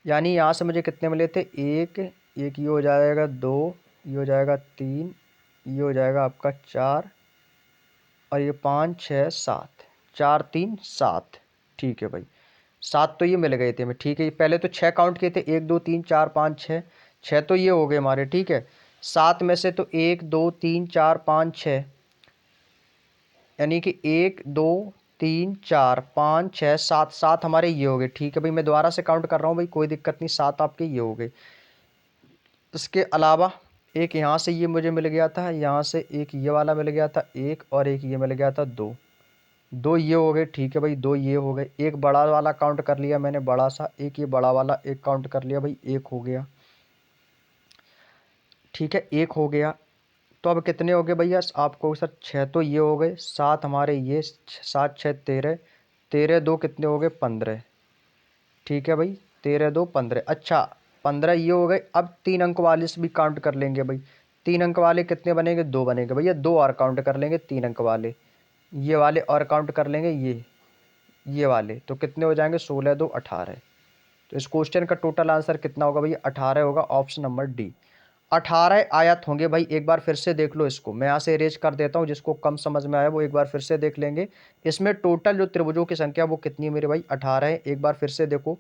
यानी यहाँ से मुझे कितने मिले थे, एक, एक ये हो जाएगा 2, ये हो जाएगा 3, ये हो जाएगा आपका 4, और ये 5 6 7, 4 3 7, ठीक है भाई। 7 तो ये मिल गए थे हमें, ठीक है। पहले तो 6 काउंट किए थे, 1 2 3 4 5 6, 6 तो ये हो गए हमारे, ठीक है। 7 में से तो 1 2 3 4 5 6, यानी कि 1 2 3 4 5 6 7, 7 हमारे ये हो गए। ठीक है भाई, मैं दोबारा से काउंट कर रहा हूँ भाई, कोई दिक्कत नहीं, 7 आपके ये हो गए। इसके अलावा एक यहाँ से ये मुझे मिल गया था, यहाँ से एक ये वाला मिल गया था एक, और एक ये मिल गया था दो, दो ये हो गए। ठीक है भाई, दो ये हो गए। एक बड़ा वाला काउंट कर लिया मैंने, बड़ा सा, एक ये बड़ा वाला एक काउंट कर लिया भाई, एक हो गया। ठीक है, एक हो गया। तो अब कितने हो गए भैया आपको सर? 6 तो ये हो गए, 7 हमारे ये, 7 6 13, 13 2 कितने हो गए? 15। ठीक है भाई, 13 2 15। अच्छा, 15 ये हो गए। अब 3 अंक वाले से भी काउंट कर लेंगे भाई। 3 अंक वाले कितने बनेंगे? 2 बनेंगे भैया, 2 और काउंट कर लेंगे 3 अंक वाले। ये वाले और काउंट कर लेंगे, ये वाले, तो कितने हो जाएंगे? 16 2 18। तो इस क्वेश्चन का टोटल आंसर कितना होगा भैया? 18 होगा, ऑप्शन नंबर डी। 18 आयत होंगे भाई। एक बार फिर से देख लो इसको, मैं यहाँ से इरेज कर देता हूँ, जिसको कम समझ में आया वो एक बार फिर से देख लेंगे। इसमें टोटल जो त्रिभुजों की संख्या वो कितनी है मेरे भाई? 18 है। एक बार फिर से देखो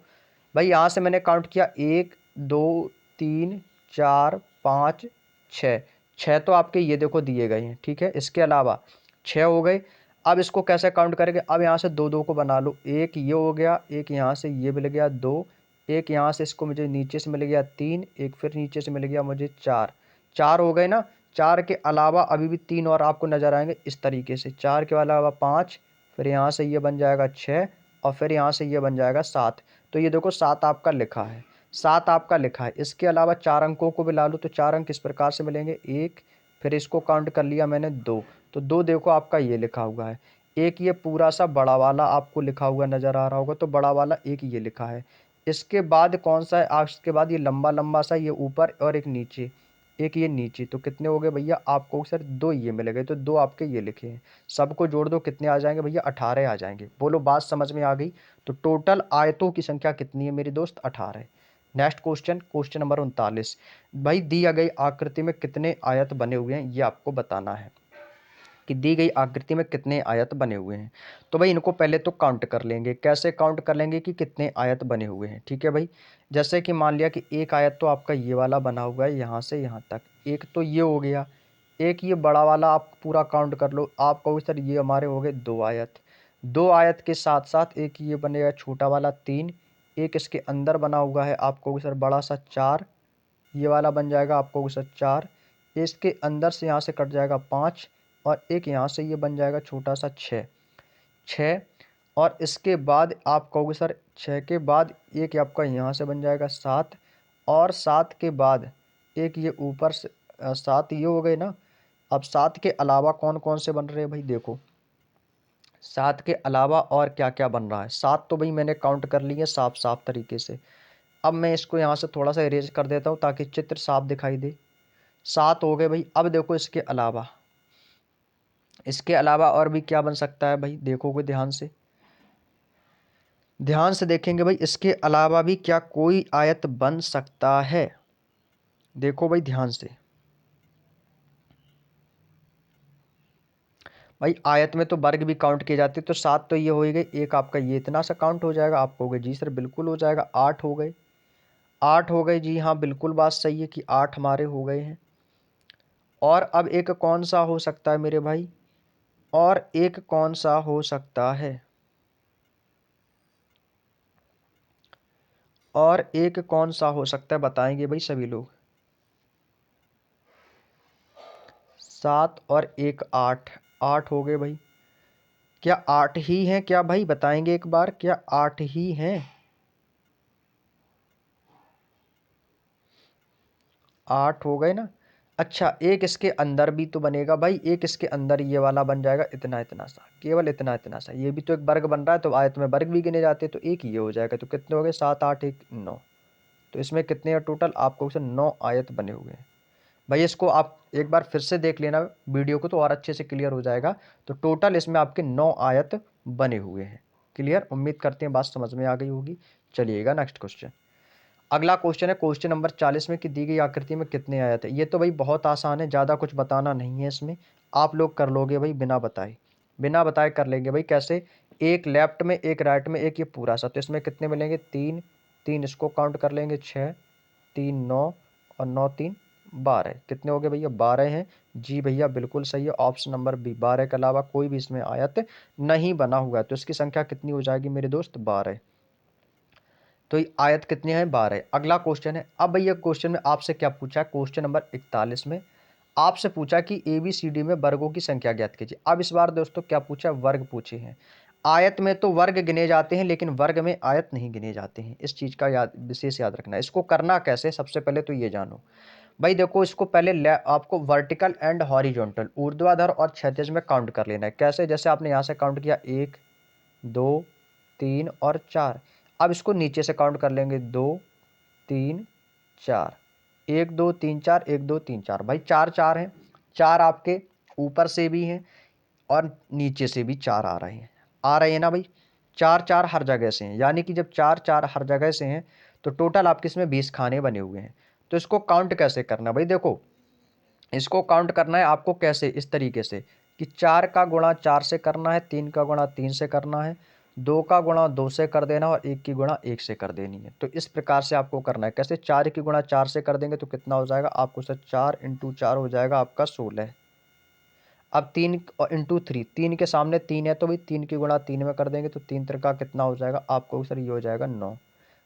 भाई, यहाँ से मैंने काउंट किया 1 2 3 4 5 6, 6 तो आपके ये देखो दिए गए हैं। ठीक है, इसके अलावा 6 हो गए। अब इसको कैसे काउंट करेंगे? अब यहाँ से दो दो को बना लो, एक ये हो गया, एक यहाँ से ये मिल गया 2, एक यहाँ से इसको मुझे नीचे से मिल गया 3, एक फिर नीचे से मिल गया मुझे 4, 4 हो गए ना। 4 के अलावा अभी भी 3 और आपको नजर आएंगे इस तरीके से, 4 के अलावा 5, फिर यहाँ से ये बन जाएगा 6, और फिर यहाँ से ये बन जाएगा 7। तो ये देखो 7 आपका लिखा है, 7 आपका लिखा है। इसके अलावा 4 अंकों को भी ला लो, तो 4 अंक किस प्रकार से मिलेंगे? एक, फिर इसको काउंट कर लिया मैंने 2, तो 2 देखो आपका ये लिखा हुआ है। एक ये पूरा सा बड़ा वाला आपको लिखा हुआ नजर आ रहा होगा, तो बड़ा वाला एक ये लिखा है। इसके बाद कौन सा है? इसके बाद ये लंबा लंबा सा, ये ऊपर, और एक नीचे, एक ये नीचे। तो कितने हो गए भैया आपको सर? 2 ये मिल गए, तो 2 आपके ये लिखे हैं। सबको जोड़ दो, कितने आ जाएंगे भैया? 18 आ जाएंगे। बोलो बात समझ में आ गई? तो टोटल आयतों की संख्या कितनी है मेरे दोस्त? 18। Next question, question number 39। भाई दी गई आकृति में कितने आयत बने हुए हैं, ये आपको बताना है कि दी गई आकृति में कितने आयत बने हुए हैं। तो भाई इनको पहले तो काउंट कर लेंगे। कैसे काउंट कर लेंगे कि कितने आयत बने हुए हैं? ठीक है भाई, जैसे कि मान लिया कि एक आयत तो आपका ये वाला बना हुआ है यहाँ से यहाँ तक, एक तो ये हो गया। एक ये बड़ा वाला आप पूरा काउंट कर लो, आप कहो सर ये हमारे हो गए 2 आयत। 2 आयत के साथ साथ एक ये बनेगा छोटा वाला 3, एक इसके अंदर बना हुआ है आपको सर बड़ा सा 4, ये वाला बन जाएगा आपको सर 4, इसके अंदर से यहाँ से कट जाएगा 5, और एक यहाँ से ये बन जाएगा छोटा सा 6, 6। और इसके बाद आप कहोगे सर 6 के बाद एक आपका यहाँ से बन जाएगा 7, और 7 के बाद एक ये ऊपर से 7 ये हो गए ना। अब 7 के अलावा कौन कौन से बन रहे हैं भाई? देखो 7 के अलावा और क्या क्या बन रहा है। 7 तो भाई मैंने काउंट कर लिए साफ साफ तरीके से। अब मैं इसको यहाँ से थोड़ा सा इरेज कर देता हूँ ताकि चित्र साफ दिखाई दे। 7 हो गए भाई। अब देखो इसके अलावा और भी क्या बन सकता है भाई? देखोगे ध्यान से, ध्यान से देखेंगे भाई, इसके अलावा भी क्या कोई आयत बन सकता है? देखो भाई ध्यान से। भाई आयत में तो वर्ग भी काउंट किए जाते, तो 7 तो ये हो ही गए। एक आपका ये इतना सा काउंट हो जाएगा। आप कहोगे जी सर बिल्कुल हो जाएगा। 8 हो गए, 8 हो गए। जी हाँ बिल्कुल बात सही है कि 8 हमारे हो गए हैं। और अब एक कौन सा हो सकता है मेरे भाई? और एक कौन सा हो सकता है? और एक कौन सा हो सकता है बताएंगे भाई सभी लोग? 7 और एक 8, 8 हो गए भाई। क्या 8 ही हैं क्या भाई? बताएंगे एक बार, क्या 8 ही हैं? 8 हो गए ना। अच्छा, एक इसके अंदर भी तो बनेगा भाई। एक इसके अंदर ये वाला बन जाएगा इतना इतना सा, केवल इतना इतना सा। ये भी तो एक वर्ग बन रहा है, तो आयत में वर्ग भी गिने जाते हैं, तो एक ये हो जाएगा। तो कितने हो गए? 7 8 1 9। तो इसमें कितने हैं टोटल? आपको से 9 आयत बने हुए हैं भाई। इसको आप एक बार फिर से देख लेना वीडियो को, तो और अच्छे से क्लियर हो जाएगा। तो टोटल इसमें आपके 9 आयत बने हुए हैं। क्लियर? उम्मीद करते हैं बात समझ में आ गई होगी। चलिएगा नेक्स्ट क्वेश्चन। अगला क्वेश्चन है क्वेश्चन नंबर 40 में कि दी गई आकृति में कितने आयत है। ये तो भाई बहुत आसान है, ज़्यादा कुछ बताना नहीं है इसमें। आप लोग कर लोगे भाई बिना बताए, बिना बताए कर लेंगे भाई। कैसे? एक लेफ्ट में, एक राइट में, एक ये पूरा सा। तो इसमें कितने मिलेंगे? 3, 3 इसको काउंट कर लेंगे 6, 3 9, और 9 3 12। कितने हो गए भैया? 12 हैं। जी भैया बिल्कुल सही है, ऑप्शन नंबर बी, 12 के अलावा कोई भी इसमें आयत नहीं बना हुआ है। तो इसकी संख्या कितनी हो जाएगी मेरे दोस्त? 12। तो ये आयत कितने हैं? 12। अगला क्वेश्चन है। अब भैया क्वेश्चन में आपसे क्या पूछा है? क्वेश्चन नंबर 41 में आपसे पूछा कि ABCD में वर्गों की संख्या ज्ञात कीजिए। अब इस बार दोस्तों क्या पूछा? वर्ग पूछे हैं। आयत में तो वर्ग गिने जाते हैं लेकिन वर्ग में आयत नहीं गिने जाते हैं, इस चीज का विशेष याद रखना है। इसको करना कैसे, सबसे पहले तो ये जानो भाई। देखो इसको पहले आपको वर्टिकल एंड हॉरिजॉन्टल, ऊर्ध्वाधर और क्षैतिज में काउंट कर लेना है। कैसे? जैसे आपने यहाँ से काउंट किया 1 2 3 और 4। अब इसको नीचे से काउंट कर लेंगे 2 3 4, 1 2 3 4, 1 2 3 4। भाई 4 4 हैं, 4 आपके ऊपर से भी हैं और नीचे से भी 4 आ रहे हैं ना भाई। 4 4 हर जगह से हैं, यानी कि जब 4 4 हर जगह से हैं तो टोटल आपके इसमें 20 खाने बने हुए हैं। तो इसको काउंट कैसे करना भाई? देखो इसको काउंट करना है आपको कैसे, इस तरीके से कि 4 का गुणा 4 से करना है, 3 का गुणा 3 से करना है, 2 का गुणा 2 से कर देना और 1 की गुणा 1 से कर देनी है। तो इस प्रकार से आपको करना है। कैसे? 4 की गुणा 4 से कर देंगे तो कितना हो जाएगा आपको सर? 4 इंटू 4 हो जाएगा आपका 16। अब 3 इंटू 3, 3 के सामने 3 है तो भाई 3 की गुणा 3 में कर देंगे तो 3 त्रिका कितना हो जाएगा आपको सर? ये हो जाएगा 9।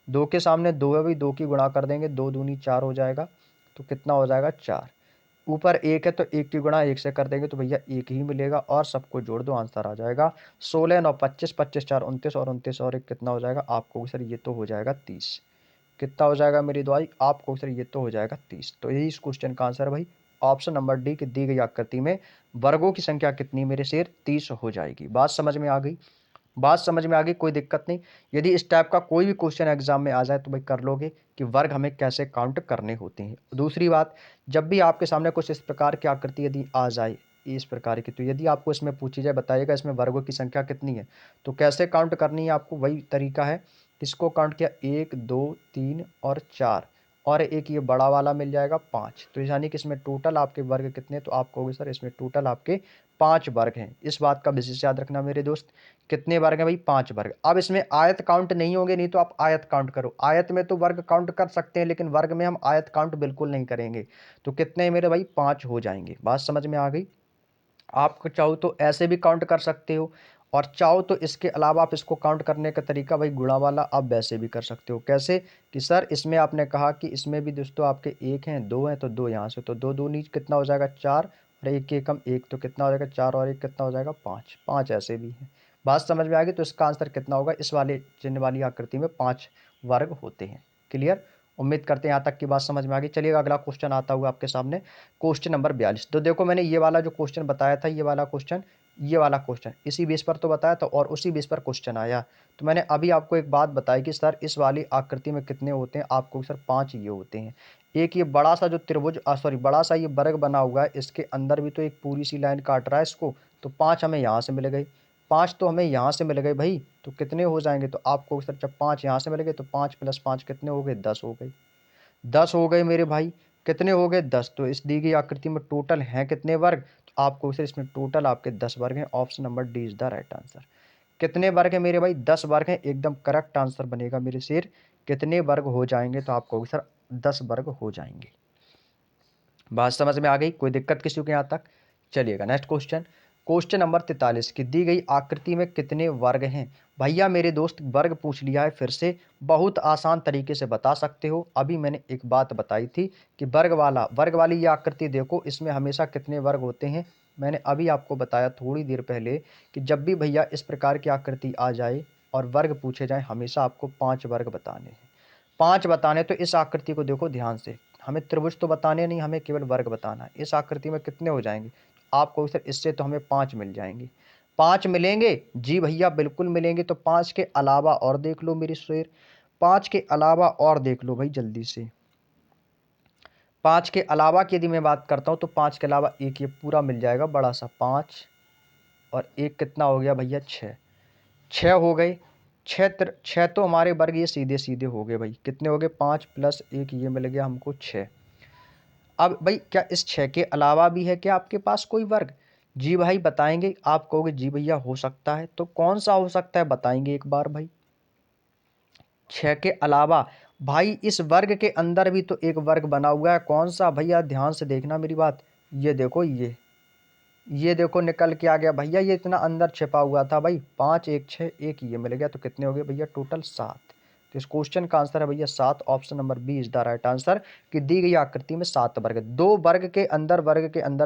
2 के सामने 2 है भाई, 2 की गुणा कर देंगे, 2 दूनी 4 हो जाएगा। तो कितना हो जाएगा? 4। ऊपर 1 है तो 1 की गुणा 1 से कर देंगे तो भैया 1 ही मिलेगा और सबको जोड़ दो, आंसर आ जाएगा 16 9 25, 25 4 29 और 29 और 1 कितना हो जाएगा आपको सर? ये तो हो जाएगा 30। कितना हो जाएगा मेरी दुआई आपको सर? ये तो हो जाएगा 30। तो यही इस क्वेश्चन का आंसर है भाई, ऑप्शन नंबर डी की दी गई आकृति में वर्गों की संख्या कितनी मेरे शेर? 30 हो जाएगी। बात समझ में आ गई? बात समझ में आ गई, कोई दिक्कत नहीं। यदि इस टाइप का कोई भी क्वेश्चन एग्जाम में आ जाए तो भाई कर लोगे कि वर्ग हमें कैसे काउंट करने होते हैं। दूसरी बात, जब भी आपके सामने कुछ इस प्रकार की आकृति यदि आ जाए इस प्रकार की, तो यदि आपको इसमें पूछी जाए बताइएगा इसमें वर्गों की संख्या कितनी है, तो कैसे काउंट करनी है आपको? वही तरीका है। किसको काउंट किया? 1 2 3 और 4 और एक ये बड़ा वाला मिल जाएगा 5। तो यानी कि इसमें टोटल आपके वर्ग कितने? तो आप कहोगे सर इसमें टोटल आपके 5 वर्ग हैं। इस बात का विशेष याद रखना मेरे दोस्त। कितने वर्ग हैं भाई? 5 वर्ग। अब इसमें आयत काउंट नहीं होंगे, नहीं तो आप आयत काउंट करो। आयत में तो वर्ग काउंट कर सकते हैं लेकिन वर्ग में हम आयत काउंट बिल्कुल नहीं करेंगे। तो कितने मेरे भाई? 5 हो जाएंगे। बात समझ में आ गई? आप चाहो तो ऐसे भी काउंट कर सकते हो और चाहो तो इसके अलावा आप इसको काउंट करने का तरीका भाई गुणा वाला आप वैसे भी कर सकते हो। कैसे? कि सर इसमें आपने कहा कि इसमें भी दोस्तों आपके 1 हैं 2 हैं तो 2 यहाँ से, तो 2 दूनी कितना हो जाएगा? 4 और 1 के कम 1, तो कितना हो जाएगा? 4 और 1 कितना हो जाएगा? 5। 5 ऐसे भी है। बात समझ में आ गई? तो इसका आंसर कितना होगा? इस वाले चिन्ह वाली आकृति में 5 वर्ग होते हैं। क्लियर? उम्मीद करते हैं यहाँ तक की बात समझ में आ गई। चलिए अगला क्वेश्चन आता हुआ आपके सामने, क्वेश्चन नंबर 42। तो देखो मैंने ये वाला जो क्वेश्चन बताया था, ये वाला क्वेश्चन इसी बेस पर तो बताया था और उसी बेस पर क्वेश्चन आया। तो मैंने अभी आपको एक बात बताई कि सर इस वाली आकृति में कितने होते हैं? आपको सर 5 ये होते हैं। एक ये बड़ा सा जो त्रिभुज सॉरी बड़ा सा ये वर्ग बना हुआ है, इसके अंदर भी तो एक पूरी सी लाइन काट रहा है इसको, तो 5 हमें यहाँ से मिल गए, 5 तो हमें यहाँ से मिल गए भाई। तो कितने हो जाएंगे? तो आपको सर जब 5 यहाँ से मिल गए तो 5 + 5 कितने हो गए? 10 हो गए। 10 हो गए मेरे भाई। कितने हो गए? 10। तो इस दी गई आकृति में टोटल हैं कितने वर्ग? तो आपको सर इसमें टोटल आपके 10 वर्ग हैं। Option number D is the right answer. कितने वर्ग हैं मेरे भाई? 10 वर्ग हैं, एकदम करेक्ट आंसर बनेगा मेरे शेर। कितने वर्ग हो जाएंगे? तो आपको सर 10 वर्ग हो जाएंगे। बात समझ में आ गई? कोई दिक्कत किसी को यहाँ तक? चलिएगा नेक्स्ट क्वेश्चन, क्वेश्चन नंबर 43 की दी गई आकृति में कितने वर्ग हैं? भैया मेरे दोस्त वर्ग पूछ लिया है फिर से, बहुत आसान तरीके से बता सकते हो। अभी मैंने एक बात बताई थी कि वर्ग वाली ये आकृति देखो, इसमें हमेशा कितने वर्ग होते हैं। मैंने अभी आपको बताया थोड़ी देर पहले कि जब भी भैया इस प्रकार की आकृति आ जाए और वर्ग पूछे जाए हमेशा आपको 5 वर्ग बताने हैं। 5 बताने, तो इस आकृति को देखो ध्यान से, हमें त्रिभुज तो बताने नहीं, हमें केवल वर्ग बताना है। इस आकृति में कितने हो जाएंगे? आपको सर इससे तो हमें 5 मिल जाएंगे। 5 मिलेंगे? जी भैया बिल्कुल मिलेंगे। तो 5 के अलावा और देख लो मेरी शेर, 5 के अलावा और देख लो भाई जल्दी से। 5 के अलावा की यदि मैं बात करता हूँ तो 5 के अलावा एक ये पूरा मिल जाएगा बड़ा सा 5 और एक कितना हो गया भैया? 6। 6 हो गए। 6 तो हमारे वर्ग ये सीधे सीधे हो गए भाई। कितने हो गए? 5 + 1 ये मिल गया हमको 6। अब भाई क्या इस 6 के अलावा भी है क्या आपके पास कोई वर्ग? जी भाई बताएंगे। आप कहोगे जी भैया हो सकता है, तो कौन सा हो सकता है बताएंगे एक बार भाई। 6 के अलावा भाई इस वर्ग के अंदर भी तो एक वर्ग बना हुआ है, कौन सा भैया, ध्यान से देखना मेरी बात। ये देखो, ये देखो निकल के आ गया भैया, ये इतना अंदर छिपा हुआ था भाई। 5 1 6 1 ये मिल गया, तो कितने हो गए भैया टोटल 7। तो इस क्वेश्चन का आंसर है भैया 7, option number B is the right answer, कि दी गई आकृति में 7 वर्ग है। 2 वर्ग के अंदर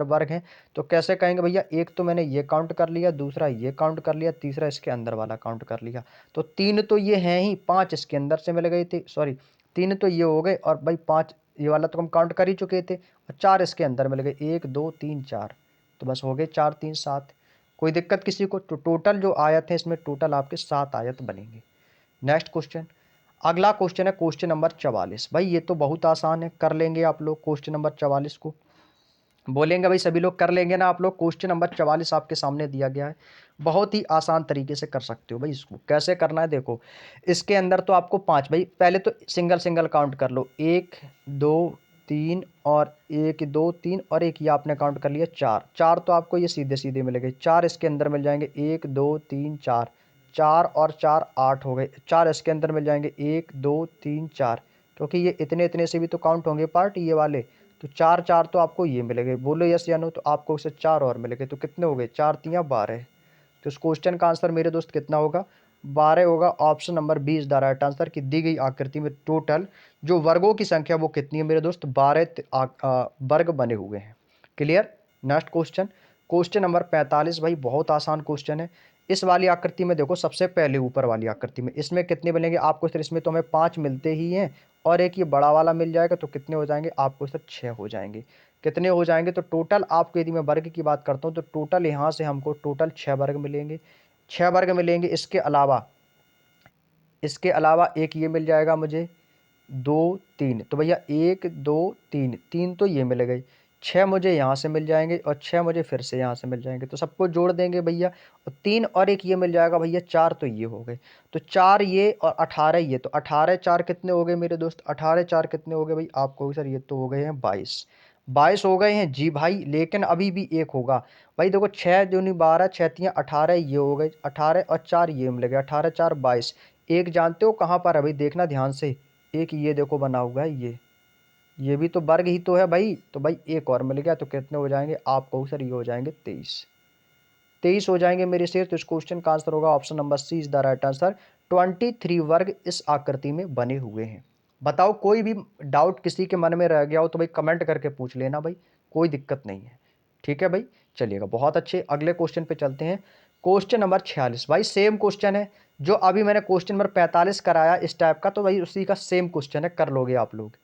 वर्ग हैं, तो कैसे कहेंगे भैया, एक तो मैंने ये काउंट कर लिया, दूसरा ये काउंट कर लिया, तीसरा इसके अंदर वाला काउंट कर लिया। तो 3 तो ये हैं ही, 5 इसके अंदर से मिल गए थे, सॉरी 3 तो ये हो गए, और भाई 5 ये वाला तो हम काउंट कर ही चुके थे, और 4 इसके अंदर मिल गए, 1 2 3 4। तो बस हो गए 4 3 7। कोई दिक्कत किसी को? तो टोटल जो आयत है इसमें टोटल आपके 7 आयत बनेंगे। नेक्स्ट क्वेश्चन, अगला क्वेश्चन है क्वेश्चन नंबर 44। भाई ये तो बहुत आसान है, कर लेंगे आप लोग क्वेश्चन नंबर 44 को। बोलेंगे भाई सभी लोग कर लेंगे ना आप लोग। क्वेश्चन नंबर 44 आपके सामने दिया गया है, बहुत ही आसान तरीके से कर सकते हो भाई। इसको कैसे करना है देखो, इसके अंदर तो आपको 5, भाई पहले तो सिंगल सिंगल काउंट कर लो, 1 2 3 और 1 2 3 और एक ये आपने काउंट कर लिया 4। 4 तो आपको ये सीधे सीधे मिल गए, 4 इसके अंदर मिल जाएंगे, 1 2 3 4, 4 और 4 8 हो गए, 4 इसके अंदर मिल जाएंगे, 1 2 3 4, क्योंकि ये इतने इतने से भी तो काउंट होंगे पार्ट ये वाले। तो 4 4 तो आपको ये मिल गए, बोलो यस या नो। तो आपको उससे 4 और मिल गए, तो कितने हो गए, 4 3 12। तो इस क्वेश्चन का आंसर मेरे दोस्त कितना होगा, 12 होगा, option number B is the right answer, कि दी गई आकृति में टोटल जो वर्गों की संख्या वो कितनी है मेरे दोस्त, 12 वर्ग बने हुए हैं। Clear. Next question, question number 45। भाई बहुत आसान क्वेश्चन है। इस वाली आकृति में देखो, सबसे पहले ऊपर वाली आकृति में इसमें कितने मिलेंगे आपको सर, इसमें तो हमें 5 मिलते ही हैं, और एक ये बड़ा वाला मिल जाएगा, तो कितने हो जाएंगे आपको सर, 6 हो जाएंगे। कितने हो जाएंगे, तो टोटल आपको यदि मैं वर्ग की बात करता हूँ तो टोटल यहाँ से हमको टोटल 6 वर्ग मिलेंगे, 6 वर्ग मिलेंगे। इसके अलावा एक ये मिल जाएगा मुझे, 2 3, तो भैया 1 2 3, 3 तो ये मिल गई, 6 मुझे यहाँ से मिल जाएंगे, और 6 मुझे फिर से यहाँ से मिल जाएंगे, तो सबको जोड़ देंगे भैया, और 3 और एक ये मिल जाएगा भैया, 4 तो ये हो गए। तो 4 ये और 18 ये, तो 18 4 कितने हो गए मेरे दोस्त, 18 4 कितने हो गए भाई आपको सर, ये तो हो गए हैं 22। 22 हो गए हैं जी भाई, लेकिन अभी भी एक होगा। भाई देखो, 6 दूनी 12, 6 3 18, ये हो गए 18, और 4 ये मिल गए, 18 4 22। एक जानते हो कहाँ पर है भाई, देखना ध्यान से, एक ये देखो बना हुआ है, ये भी तो वर्ग ही तो है भाई। तो भाई एक और मिल गया, तो कितने हो जाएंगे आपको सर, ये हो जाएंगे 23। 23 हो जाएंगे मेरे शेर। तो इस क्वेश्चन का आंसर होगा option number C is the right answer, 23 वर्ग इस आकृति में बने हुए हैं। बताओ, कोई भी डाउट किसी के मन में रह गया हो तो भाई कमेंट करके पूछ लेना भाई, कोई दिक्कत नहीं है। ठीक है भाई, चलिएगा बहुत अच्छे। अगले क्वेश्चन पे चलते हैं, क्वेश्चन नंबर 46। भाई सेम क्वेश्चन है जो अभी मैंने क्वेश्चन नंबर 45 कराया इस टाइप का, तो भाई उसी का सेम क्वेश्चन है, कर लोगे आप लोग,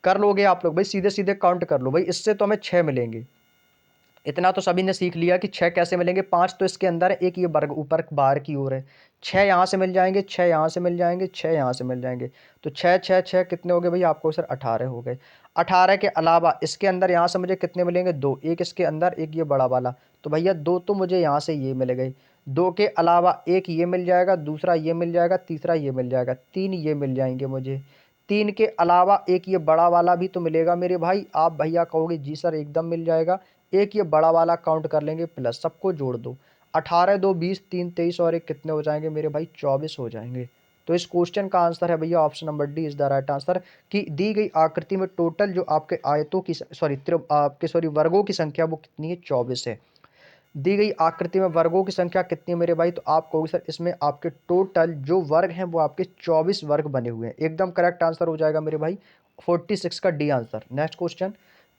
कर लोगे आप लोग भाई, सीधे सीधे काउंट कर लो भाई। इससे तो हमें 6 मिलेंगे, इतना तो सभी ने सीख लिया कि 6 कैसे मिलेंगे। 5 तो इसके अंदर है, एक ये वर्ग ऊपर बाहर की ओर है, 6 यहाँ से मिल जाएंगे, 6 यहाँ से मिल जाएंगे, 6 यहाँ से मिल जाएंगे। तो 6 6 6 कितने हो गए भाई आपको सर, 18 हो गए। 18 के अलावा इसके अंदर यहाँ से मुझे कितने मिलेंगे, 2, एक इसके अंदर, एक ये बड़ा वाला, तो भैया 2 तो मुझे यहाँ से ये मिल गए। 2 के अलावा एक ये मिल जाएगा, दूसरा ये मिल जाएगा, तीसरा ये मिल जाएगा, 3 ये मिल जाएंगे मुझे। 3 के अलावा एक ये बड़ा वाला भी तो मिलेगा मेरे भाई। आप भैया कहोगे जी सर एकदम मिल जाएगा, एक ये बड़ा वाला काउंट कर लेंगे, प्लस सबको जोड़ दो, 18 2 20, 3 23 और एक कितने हो जाएंगे मेरे भाई, 24 हो जाएंगे। तो इस क्वेश्चन का आंसर है भैया option number D is the right answer, कि दी गई आकृति में टोटल जो आपके आयतों की आपके वर्गों की संख्या वो कितनी है, 24 है। दी गई आकृति में वर्गों की संख्या कितनी है मेरे भाई, तो आप कहोगे सर इसमें आपके टोटल जो वर्ग हैं वो आपके 24 वर्ग बने हुए हैं। एकदम करेक्ट आंसर हो जाएगा मेरे भाई 46 का D answer. Next question,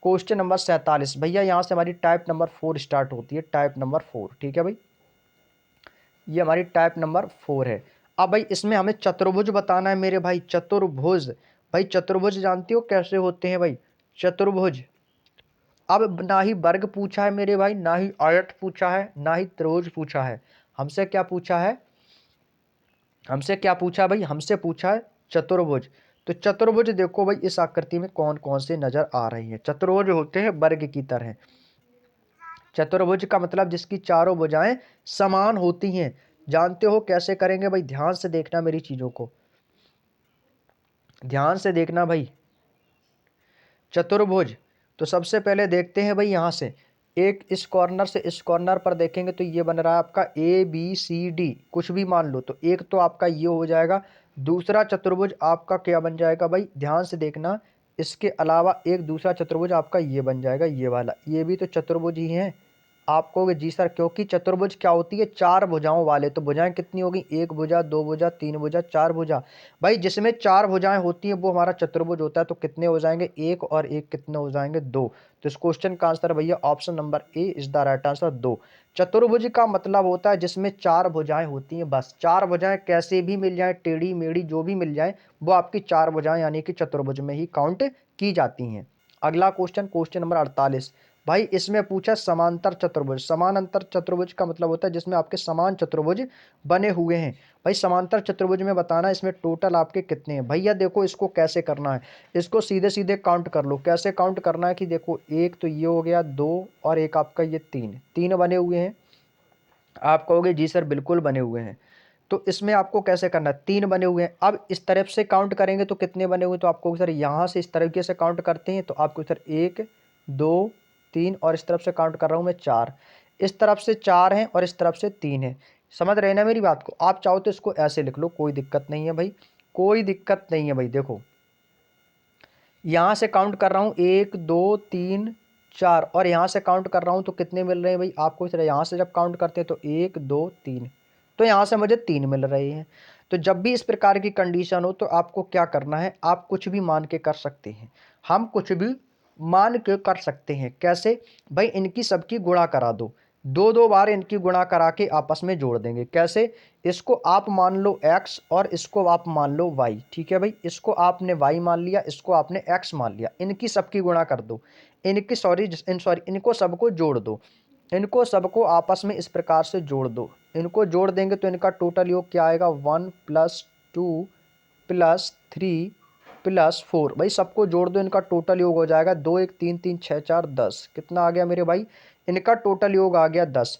question number 47। भैया यहाँ से हमारी टाइप नंबर 4 स्टार्ट होती है, टाइप नंबर 4, ठीक है भाई, ये हमारी टाइप नंबर 4 है। अब भाई इसमें हमें चतुर्भुज बताना है मेरे भाई, चतुर्भुज। भाई चतुर्भुज जानते हो कैसे होते हैं भाई, चतुर्भुज। अब ना ही वर्ग पूछा है मेरे भाई, ना ही आयत पूछा है, ना ही त्रिभुज पूछा है, हमसे क्या पूछा है, हमसे क्या पूछा भाई, हमसे पूछा है चतुर्भुज। तो चतुर्भुज देखो भाई, इस आकृति में कौन कौन से नजर आ रही है। चतुर्भुज होते हैं वर्ग की तरह। चतुर्भुज का मतलब जिसकी चारों भुजाएं समान होती हैं। जानते हो कैसे करेंगे भाई, ध्यान से देखना मेरी चीजों को, ध्यान से देखना भाई। चतुर्भुज, तो सबसे पहले देखते हैं भाई यहाँ से, एक इस कॉर्नर से इस कॉर्नर पर देखेंगे तो ये बन रहा है आपका ABCD, कुछ भी मान लो। तो एक तो आपका ये हो जाएगा, दूसरा चतुर्भुज आपका क्या बन जाएगा भाई, ध्यान से देखना। इसके अलावा एक दूसरा चतुर्भुज आपका ये बन जाएगा, ये वाला, ये भी तो चतुर्भुज ही है। आप कहोगे जी सर, क्योंकि चतुर्भुज क्या होती है, चार भुजाओं वाले। तो भुजाएं कितनी होगी, एक भुजा, दो भुजा, तीन भुजा, चार भुजा। भाई जिसमें चार भुजाएं होती हैं वो हमारा चतुर्भुज होता है। तो कितने हो जाएंगे, एक और एक कितने हो जाएंगे, दो। तो इस क्वेश्चन का आंसर भैया option number A is the right answer, दो। चतुर्भुज का मतलब होता है जिसमें चार भुजाएं होती हैं, बस। चार भुजाएं कैसे भी मिल जाए, टेढ़ी मेढ़ी जो भी मिल जाए, वो आपकी चार भुजाएं यानी कि चतुर्भुज में ही काउंट की जाती हैं। अगला क्वेश्चन, क्वेश्चन नंबर 48। भाई इसमें पूछा समांतर चतुर्भुज। समानांतर चतुर्भुज का मतलब होता है जिसमें आपके समान चतुर्भुज बने हुए हैं। भाई समांतर चतुर्भुज में बताना इसमें टोटल आपके कितने हैं। भैया देखो इसको कैसे करना है, इसको सीधे सीधे काउंट कर लो। कैसे काउंट करना है कि देखो, एक तो ये हो गया, दो, और एक आपका ये तीन, तीन बने हुए हैं। आप कहोगे जी सर बिल्कुल बने हुए हैं। तो इसमें आपको कैसे करना है, तीन बने हुए हैं। अब इस तरफ से काउंट करेंगे तो कितने बने हुए हैं, तो आपको सर यहाँ से इस तरीके से काउंट करते हैं तो आपको सर एक, दो, तीन, और इस तरफ से काउंट कर रहा हूँ मैं चार। इस तरफ से चार हैं और इस तरफ से तीन है। समझ रहे हैं ना मेरी बात को। आप चाहो तो इसको ऐसे लिख लो, कोई दिक्कत नहीं है भाई, कोई दिक्कत नहीं है भाई। देखो यहाँ से काउंट कर रहा हूँ, एक, दो, तीन, चार, और यहाँ से काउंट कर रहा हूँ तो कितने मिल रहे हैं भाई आपको। सर यहाँ से जब काउंट करते हैं तो एक, दो, तीन, तो यहाँ से मुझे तीन मिल रहे हैं। तो जब भी इस प्रकार की कंडीशन हो तो आपको क्या करना है, आप कुछ भी मान के कर सकते हैं। हम कुछ भी मान के कर सकते हैं। कैसे भाई, इनकी सबकी गुणा करा दो, दो दो बार इनकी गुणा करा के आपस में जोड़ देंगे। कैसे, इसको आप मान लो x और इसको आप मान लो y। ठीक है भाई, इसको आपने y मान लिया, इसको आपने x मान लिया। इनकी सबकी गुणा कर दो, इनकी सॉरी इनको सबको जोड़ दो। इनको सबको आपस में इस प्रकार से जोड़ दो। इनको जोड़ देंगे तो इनका टोटल योग क्या आएगा, 1+2 +3 +4। भाई सबको जोड़ दो, इनका टोटल योग हो जाएगा 2 1 3 3 6 4 10। कितना आ गया मेरे भाई, इनका टोटल योग आ गया 10।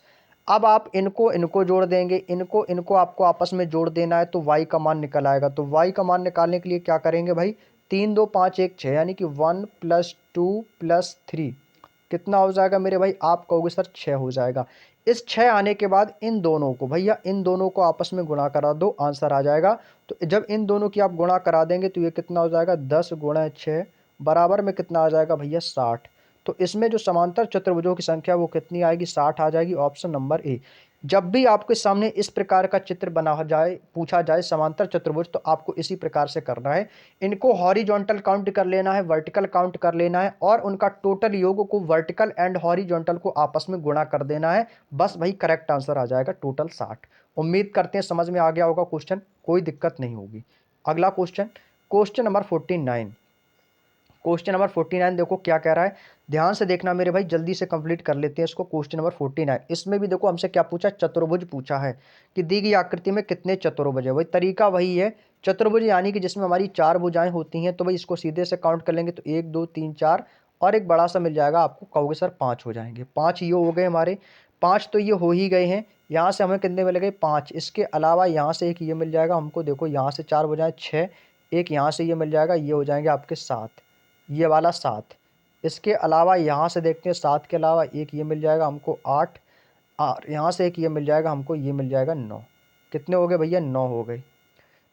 अब आप इनको इनको जोड़ देंगे, इनको इनको आपको आपस में जोड़ देना है तो y का मान निकल आएगा। तो y का मान निकालने के लिए क्या करेंगे भाई, 3 2 5 1 6, यानी कि 1+2 +3 कितना हो जाएगा मेरे भाई, आप कहोगे सर 6 हो जाएगा। इस 6 आने के बाद इन दोनों को, भैया इन दोनों को आपस में गुणा करा दो, आंसर आ जाएगा। तो जब इन दोनों की आप गुणा करा देंगे तो ये कितना हो जाएगा, 10 × 6 बराबर में कितना आ जाएगा भैया, 60। तो इसमें जो समांतर चतुर्भुजों की संख्या वो कितनी आएगी, 60 आ जाएगी, ऑप्शन नंबर ए। जब भी आपके सामने इस प्रकार का चित्र बना जाए, पूछा जाए समांतर चतुर्भुज, तो आपको इसी प्रकार से करना है। इनको हॉरिजॉन्टल काउंट कर लेना है, वर्टिकल काउंट कर लेना है, और उनका टोटल योग को वर्टिकल एंड हॉरिजॉन्टल को आपस में गुणा कर देना है। बस भाई करेक्ट आंसर आ जाएगा टोटल 60। उम्मीद करते हैं समझ में आ गया होगा क्वेश्चन, कोई दिक्कत नहीं होगी। अगला question, question number 49। Question number 49 देखो क्या कह रहा है, ध्यान से देखना मेरे भाई, जल्दी से कंप्लीट कर लेते हैं इसको। क्वेश्चन नंबर 49, इसमें भी देखो हमसे क्या पूछा, चतुर्भुज पूछा है कि दी गई आकृति में कितने चतुर्भुज है। वही तरीका वही है, चतुर्भुज यानी कि जिसमें हमारी चार भुजाएं होती हैं। तो भाई इसको सीधे से काउंट कर लेंगे तो 1 2 3 4, और एक बड़ा सा मिल जाएगा आपको, कहोगे सर 5 हो जाएंगे। 5 ये हो गए हमारे, 5 तो ये हो ही गए हैं। यहाँ से हमें कितने मिल गए, 5। इसके अलावा यहाँ से एक ये मिल जाएगा हमको, देखो यहाँ से चार भुजाएं 6, एक यहाँ से ये मिल जाएगा, ये हो जाएंगे आपके 7, ये वाला 7। इसके अलावा यहाँ से देखते हैं, 7 के अलावा एक ये मिल जाएगा हमको 8, और यहाँ से एक ये मिल जाएगा हमको, ये मिल जाएगा 9। कितने हो गए भैया, 9 हो गए।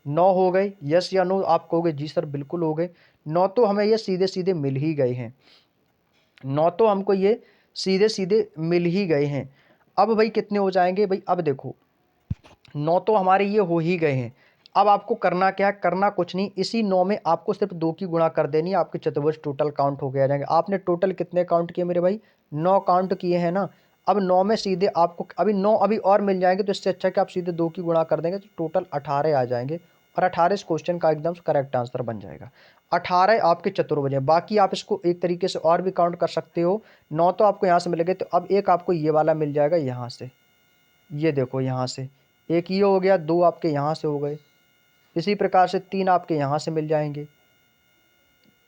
9 हो गए, यस या नो, आप कहोगे जी सर बिल्कुल हो गए। 9 तो हमें ये सीधे सीधे मिल ही गए हैं, 9 तो हमको ये सीधे सीधे मिल ही गए हैं। अब भाई कितने हो जाएंगे भाई, अब देखो 9 तो हमारे ये हो ही गए हैं। अब आपको करना क्या है, करना कुछ नहीं, इसी 9 में आपको सिर्फ 2 की गुणा कर देनी है, आपके चतुर्भुज टोटल काउंट हो गया जाएंगे। आपने टोटल कितने काउंट किए मेरे भाई, 9 काउंट किए हैं ना। अब 9 में सीधे आपको अभी 9 अभी और मिल जाएंगे, तो इससे अच्छा कि आप सीधे 2 की गुणा कर देंगे तो टोटल 18 आ जाएंगे, और 18 इस क्वेश्चन का एकदम करेक्ट आंसर बन जाएगा। 18 आपके चतुर्भुज हैं। बाकी आप इसको एक तरीके से और भी काउंट कर सकते हो। 9 तो आपको यहाँ से मिल गए, तो अब एक आपको ये वाला मिल जाएगा यहाँ से, ये देखो यहाँ से एक ये हो गया, 2 आपके यहाँ से हो गए, इसी प्रकार से 3 आपके यहाँ से मिल जाएंगे,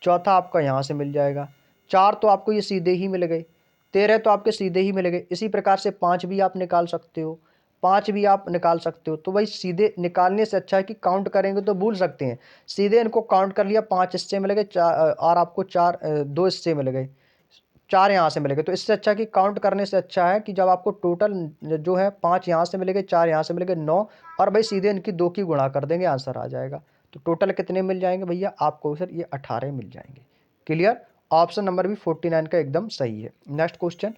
चौथा आपका यहाँ से मिल जाएगा, 4 तो आपको ये सीधे ही मिल गए, 13 तो आपके सीधे ही मिल गए। इसी प्रकार से 5 भी आप निकाल सकते हो, 5 भी आप निकाल सकते हो। तो भाई सीधे निकालने से अच्छा है कि काउंट करेंगे तो भूल सकते हैं। सीधे इनको काउंट कर लिया, 5 इससे मिल गए, और आपको 4 2 इससे मिल गए, 4 यहाँ से मिलेंगे। तो इससे अच्छा कि काउंट करने से अच्छा है कि जब आपको टोटल जो है 5 यहाँ से मिलेंगे, 4 यहाँ से मिलेंगे, 9, और भाई सीधे इनकी 2 की गुणा कर देंगे, आंसर आ जाएगा। तो टोटल कितने मिल जाएंगे भैया आपको सर? ये 18 मिल जाएंगे। क्लियर? ऑप्शन नंबर भी 49 का एकदम सही है। Next question,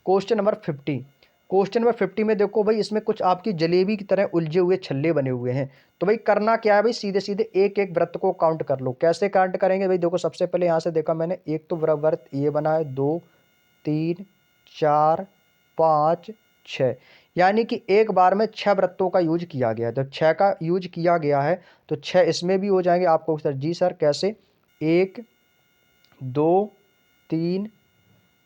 question number 50। Question number 50 में देखो भाई, इसमें कुछ आपकी जलेबी की तरह उलझे हुए छल्ले बने हुए हैं। तो भाई करना क्या है भाई, सीधे सीधे एक एक व्रत को काउंट कर लो। कैसे काउंट करेंगे भाई? देखो सबसे पहले यहाँ से देखा मैंने, एक तो व्रत ये बना है, 2 3 4 5 6, यानी कि एक बार में 6 व्रतों का यूज किया गया है। जब 6 का यूज किया गया है तो 6 इसमें भी हो जाएंगे। आपको सर जी सर कैसे? 1 2 3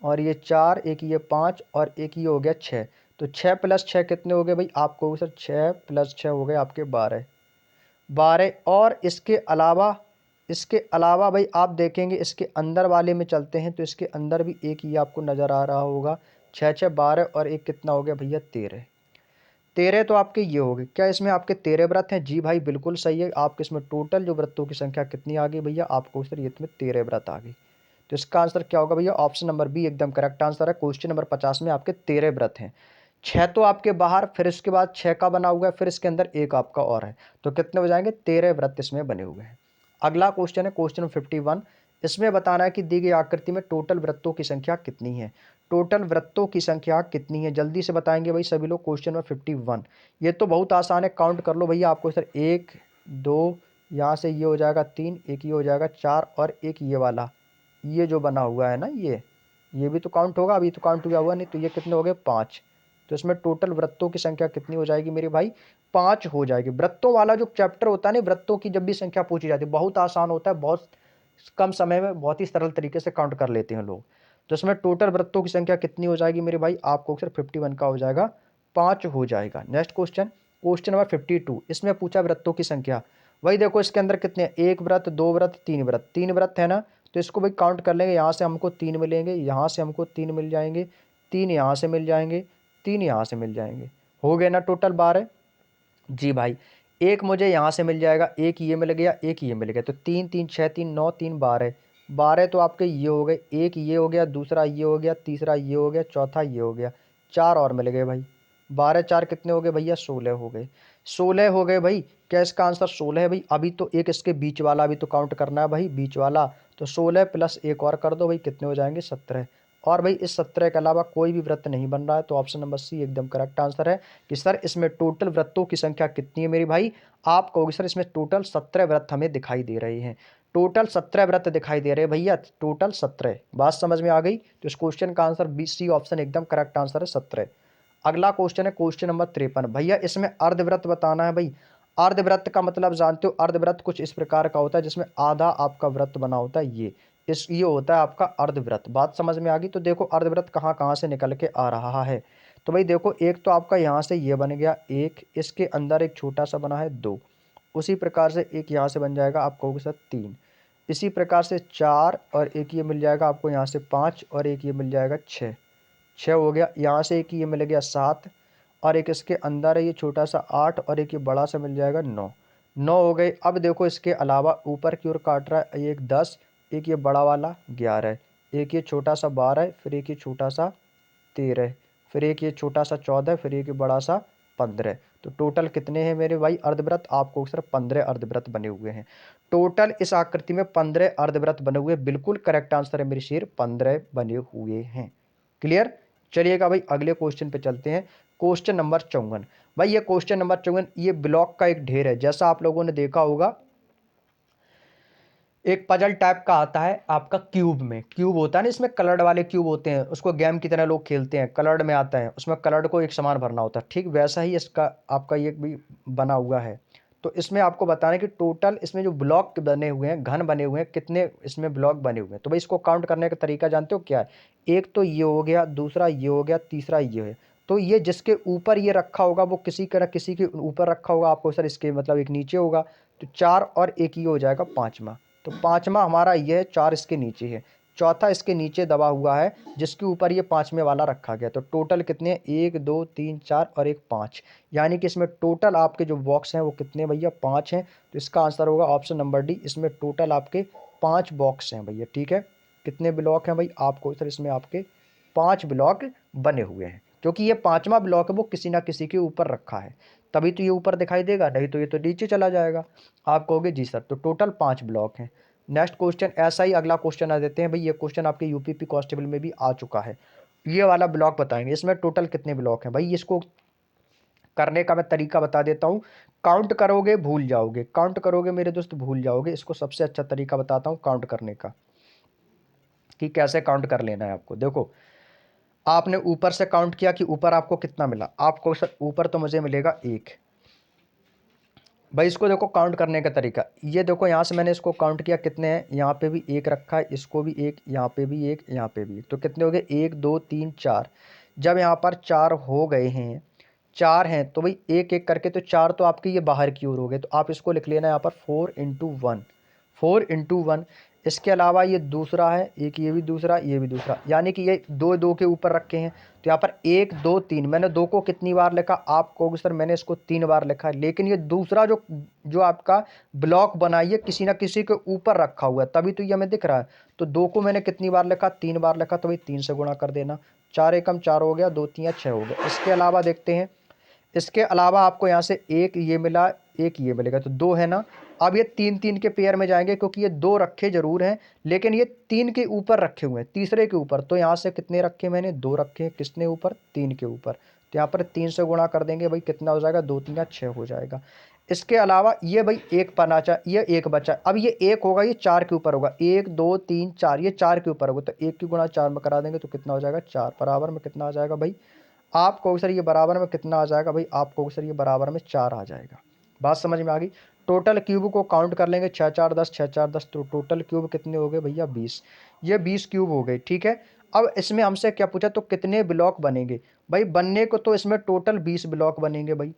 और ये 4, एक ये 5 और एक ये हो गया 6। तो 6 + 6 कितने हो गए भाई आपको सर? 6 + 6 हो गए आपके 12। 12 और इसके अलावा भाई आप देखेंगे इसके अंदर वाले में चलते हैं तो इसके अंदर भी एक ही आपको नज़र आ रहा होगा। 6 6 12 और एक कितना हो गया भैया? 13। 13 तो आपके ये हो गए। क्या इसमें आपके 13 व्रत हैं? जी भाई बिल्कुल सही है। आपके इसमें टोटल जो व्रतों की संख्या कितनी आ गई भैया आपको सर? ये इसमें 13 व्रत आ गई। तो इसका आंसर क्या होगा भैया? ऑप्शन नंबर बी एकदम करेक्ट आंसर है। क्वेश्चन नंबर 50 में आपके 13 व्रत हैं। 6 तो आपके बाहर, फिर इसके बाद 6 का बना हुआ है, फिर इसके अंदर एक आपका और है। तो कितने हो जाएंगे? 13 व्रत इसमें बने हुए हैं। अगला क्वेश्चन है क्वेश्चन 51। इसमें बताना है कि दी गई आकृति में टोटल व्रतों की संख्या कितनी है। टोटल व्रतों की संख्या कितनी है जल्दी से बताएंगे भाई सभी लोग। क्वेश्चन नंबर 51, ये तो बहुत आसान है, काउंट कर लो भैया आपको सर। 1 2, यहाँ से ये हो जाएगा 3, एक ये हो जाएगा 4 और एक ये वाला, ये जो बना हुआ है ना, ये भी तो काउंट होगा। अभी तो काउंट हुआ नहीं, तो ये कितने हो गए? 5। तो इसमें टोटल व्रतों की संख्या कितनी हो जाएगी मेरे भाई? 5 हो जाएगी। व्रतों वाला जो चैप्टर होता है ना, व्रतों की जब भी संख्या पूछी जाती है, बहुत आसान होता है, बहुत कम समय में बहुत ही सरल तरीके से काउंट कर लेते हैं लोग। तो इसमें टोटल व्रतों की संख्या कितनी हो जाएगी मेरे भाई? आपको सिर्फ 51 का हो जाएगा, 5 हो जाएगा। Next question, question number 52। इसमें पूछा व्रतों की संख्या। वही देखो इसके अंदर कितने? 1 व्रत, 2 व्रत, 3 व्रत। 3 व्रत है ना, तो इसको भाई काउंट कर लेंगे। यहाँ से हमको 3 मिलेंगे, यहाँ से हमको 3 मिल जाएंगे, 3 यहाँ से मिल जाएंगे, 3 यहाँ से मिल जाएंगे। हो गए ना टोटल 12? जी भाई। एक मुझे यहाँ से मिल जाएगा, एक ये मिल गया, एक ये मिल गया। तो 3 3 6 3 9 3 12। 12 तो आपके ये हो गए, एक ये हो गया, दूसरा ये हो गया, तीसरा ये हो गया, चौथा ये हो गया, 4 और मिल गए भाई। 12 4 कितने हो गए भैया? 16 हो गए। 16 हो गए भाई। क्या इसका आंसर 16 है भाई? अभी तो एक इसके बीच वाला भी तो काउंट करना है भाई, बीच वाला। तो 16 + एक और कर दो भाई, कितने हो जाएंगे? 17। और भाई इस 17 के अलावा कोई भी व्रत नहीं बन रहा है। तो ऑप्शन नंबर सी एकदम करेक्ट आंसर है कि सर इसमें टोटल व्रतों की संख्या कितनी है मेरी भाई? आप कहोगे सर इसमें टोटल 17 व्रत हमें दिखाई दे रहे हैं। टोटल 17 व्रत दिखाई दे रहे हैं भैया, टोटल 17। बात समझ में आ गई? तो इस क्वेश्चन का आंसर बी सी ऑप्शन एकदम करेक्ट आंसर है, 17। अगला क्वेश्चन है क्वेश्चन नंबर 53। भैया इसमें अर्धव्रत बताना है भाई। अर्धव्रत का मतलब जानते हो? अर्धव्रत कुछ इस प्रकार का होता है जिसमें आधा आपका व्रत बना होता है। ये होता है आपका अर्धव्रत। बात समझ में आ गई? तो देखो अर्धव्रत कहाँ कहाँ से निकल के आ रहा है। तो भाई देखो, एक तो आपका यहाँ से ये बन गया 1, इसके अंदर एक छोटा सा बना है 2, उसी प्रकार से एक यहाँ से बन जाएगा आपको के साथ 3, इसी प्रकार से 4 और एक ये मिल जाएगा आपको यहाँ से 5 और एक ये मिल जाएगा 6। 6 हो गया। यहाँ से एक ये मिल गया 7 और एक इसके अंदर है ये छोटा सा 8 और एक ये बड़ा सा मिल जाएगा 9। 9 हो गए। अब देखो इसके अलावा ऊपर की ओर काट रहा है एक 10, एक ये बड़ा वाला 11, एक ये छोटा सा 12, फिर एक ये छोटा सा 13, फिर एक ये छोटा सा 14, फिर एक ये बड़ा सा 15। तो टोटल कितने हैं मेरे भाई अर्धव्रत? आपको सिर्फ 15 अर्धव्रत बने हुए हैं। टोटल इस आकृति में 15 अर्धव्रत बने हुए, बिल्कुल करेक्ट आंसर है मेरे शेर, 15 बने हुए हैं। क्लियर? चलिएगा भाई अगले क्वेश्चन पे चलते हैं। Question number 54। भाई ये क्वेश्चन नंबर 54 ये ब्लॉक का एक ढेर है। जैसा आप लोगों ने देखा होगा, एक पजल टाइप का आता है आपका क्यूब में। क्यूब होता है ना, इसमें कलर्ड वाले क्यूब होते हैं, उसको गेम की तरह लोग खेलते हैं, कलर्ड में आता है, उसमें कलर्ड को एक समान भरना होता है। ठीक वैसा ही इसका आपका ये भी बना हुआ है। तो इसमें आपको बताना है कि टोटल इसमें जो ब्लॉक बने हुए हैं, घन बने हुए हैं, कितने इसमें ब्लॉक बने हुए हैं। तो भाई इसको काउंट करने का तरीका जानते हो क्या है? एक तो ये हो गया, दूसरा ये हो गया, तीसरा ये है। तो ये जिसके ऊपर ये रखा होगा वो किसी का किसी के ऊपर रखा होगा आपको सर, इसके मतलब एक नीचे होगा। तो 4 और एक ये हो जाएगा 5वां। तो 5वां हमारा ये है, 4 इसके नीचे है, चौथा इसके नीचे दबा हुआ है जिसके ऊपर ये 5वें वाला रखा गया। तो टोटल कितने हैं? 1 2 3 4 और एक 5, यानी कि इसमें टोटल आपके जो बॉक्स हैं वो कितने भैया? 5 हैं। तो इसका आंसर होगा ऑप्शन नंबर डी। इसमें टोटल आपके 5 बॉक्स हैं भैया। ठीक है, कितने ब्लॉक हैं भाई? आपको सर इसमें आपके 5 ब्लॉक बने हुए हैं, क्योंकि ये 5वां ब्लॉक है वो किसी ना किसी के ऊपर रखा है, तभी तो ये ऊपर दिखाई देगा, नहीं तो ये तो नीचे चला जाएगा। आप कहोगे जी सर, तो टोटल 5 ब्लॉक हैं। नेक्स्ट क्वेश्चन ऐसा ही अगला क्वेश्चन आ देते हैं भाई, ये क्वेश्चन आपके यूपीपी कांस्टेबल में भी आ चुका है। ये वाला ब्लॉक बताएंगे, इसमें टोटल कितने ब्लॉक हैं भाई? इसको करने का मैं तरीका बता देता हूँ। काउंट करोगे भूल जाओगे, काउंट करोगे मेरे दोस्त भूल जाओगे। इसको सबसे अच्छा तरीका बताता हूँ काउंट करने का, कि कैसे काउंट कर लेना है आपको। देखो, आपने ऊपर से काउंट किया कि ऊपर आपको कितना मिला, आपको सर ऊपर तो मुझे मिलेगा 1 भाई। इसको देखो काउंट करने का तरीका, ये देखो यहाँ से मैंने इसको काउंट किया, कितने हैं, यहाँ पे भी 1 रखा है, इसको भी 1, यहाँ पे भी 1, यहाँ पे भी 1, तो कितने हो गए? 1 2 3 4। जब यहाँ पर 4 हो गए हैं, 4 हैं, तो भाई एक एक करके तो 4 तो आपके ये बाहर की ओर हो गए, तो आप इसको लिख लेना यहाँ पर 4 इंटू 1, 4 इंटू 1। इसके अलावा ये दूसरा है एक, ये भी दूसरा, ये भी दूसरा, यानी कि ये 2 2 के ऊपर रखे हैं, तो यहाँ पर 1 2 3। मैंने 2 को कितनी बार लिखा? आप कहोगे सर मैंने इसको 3 बार लिखा है, लेकिन ये दूसरा जो जो आपका ब्लॉक बनाइए किसी ना किसी के ऊपर रखा हुआ है, तभी तो ये हमें दिख रहा है। तो 2 को मैंने कितनी बार लिखा? 3 बार लिखा, तो भाई 3 से गुणा कर देना। 4 एकम 4 हो गया, 2 3 6 हो गया। इसके अलावा देखते हैं, इसके अलावा आपको यहाँ से एक ये मिला, एक ये मिलेगा, तो 2 है ना। अब ये 3 3 के पेयर में जाएंगे, क्योंकि ये 2 रखे जरूर हैं, लेकिन ये 3 के ऊपर रखे हुए हैं, तीसरे के ऊपर। तो यहाँ से कितने रखे? मैंने 2 रखे हैं, किसने ऊपर? 3 के ऊपर। तो यहाँ पर 3 से गुणा कर देंगे भाई, कितना हो जाएगा? 2 3 6 हो जाएगा। इसके अलावा ये भाई एक पनाचा, ये एक बचा, अब ये एक होगा, ये 4 के ऊपर होगा, 1 2 3 4, ये 4 के ऊपर होगा, तो 1 की गुणा 4 में करा देंगे, तो कितना हो जाएगा? 4 बराबर में कितना आ जाएगा भाई? आप कहोगे सर ये बराबर में कितना आ जाएगा भाई? आप कहोगे सर ये बराबर में 4 आ जाएगा। बात समझ में आ गई? टोटल क्यूब को काउंट कर लेंगे, 6 4 10, 6 4 10, तो टोटल क्यूब कितने हो गए भैया? 20। ये 20 क्यूब हो गए, ठीक है। अब इसमें हमसे क्या पूछा? तो कितने ब्लॉक बनेंगे भाई? बनने को तो इसमें टोटल 20 ब्लॉक बनेंगे भाई।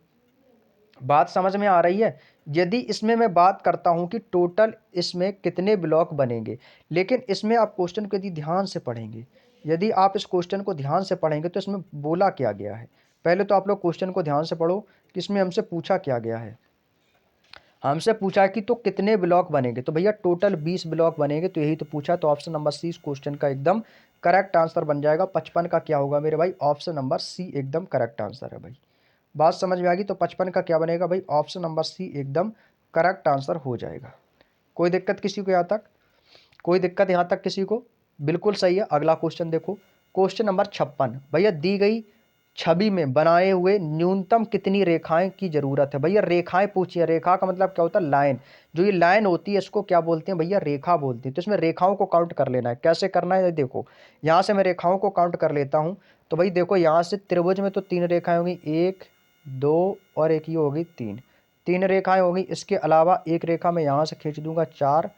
बात समझ में आ रही है? यदि इसमें मैं बात करता हूं कि टोटल इसमें कितने ब्लॉक बनेंगे, लेकिन इसमें आप क्वेश्चन को यदि ध्यान से पढ़ेंगे, यदि आप इस क्वेश्चन को ध्यान से पढ़ेंगे, तो इसमें बोला क्या गया है। पहले तो आप लोग क्वेश्चन को ध्यान से पढ़ो कि इसमें हमसे पूछा क्या गया है। हमसे पूछा कि तो कितने ब्लॉक बनेंगे, तो भैया टोटल 20 ब्लॉक बनेंगे, तो यही तो पूछा। तो ऑप्शन नंबर सी इस क्वेश्चन का एकदम करेक्ट आंसर बन जाएगा। 55 का क्या होगा मेरे भाई? ऑप्शन नंबर सी एकदम करेक्ट आंसर है भाई। बात समझ में आ गई? तो 55 का क्या बनेगा भाई? ऑप्शन नंबर सी एकदम करेक्ट आंसर हो जाएगा। कोई दिक्कत किसी को यहाँ तक? कोई दिक्कत यहाँ तक किसी को? बिल्कुल सही है। अगला क्वेश्चन देखो, क्वेश्चन नंबर 56। भैया दी गई छवि में बनाए हुए न्यूनतम कितनी रेखाएं की जरूरत है? भैया रेखाएं पूछिए। रेखा का मतलब क्या होता है? लाइन। जो ये लाइन होती है इसको क्या बोलते हैं भैया? रेखा बोलते हैं। तो इसमें रेखाओं को काउंट कर लेना है। कैसे करना है देखो, यहाँ से मैं रेखाओं को काउंट कर लेता हूँ। तो भाई देखो, यहाँ से त्रिभुज में तो 3 रेखाएं होंगी, 1 2 और एक ये होगी 3, 3 रेखाएं होंगी। इसके अलावा एक रेखा मैं यहाँ से खींच दूंगा 4,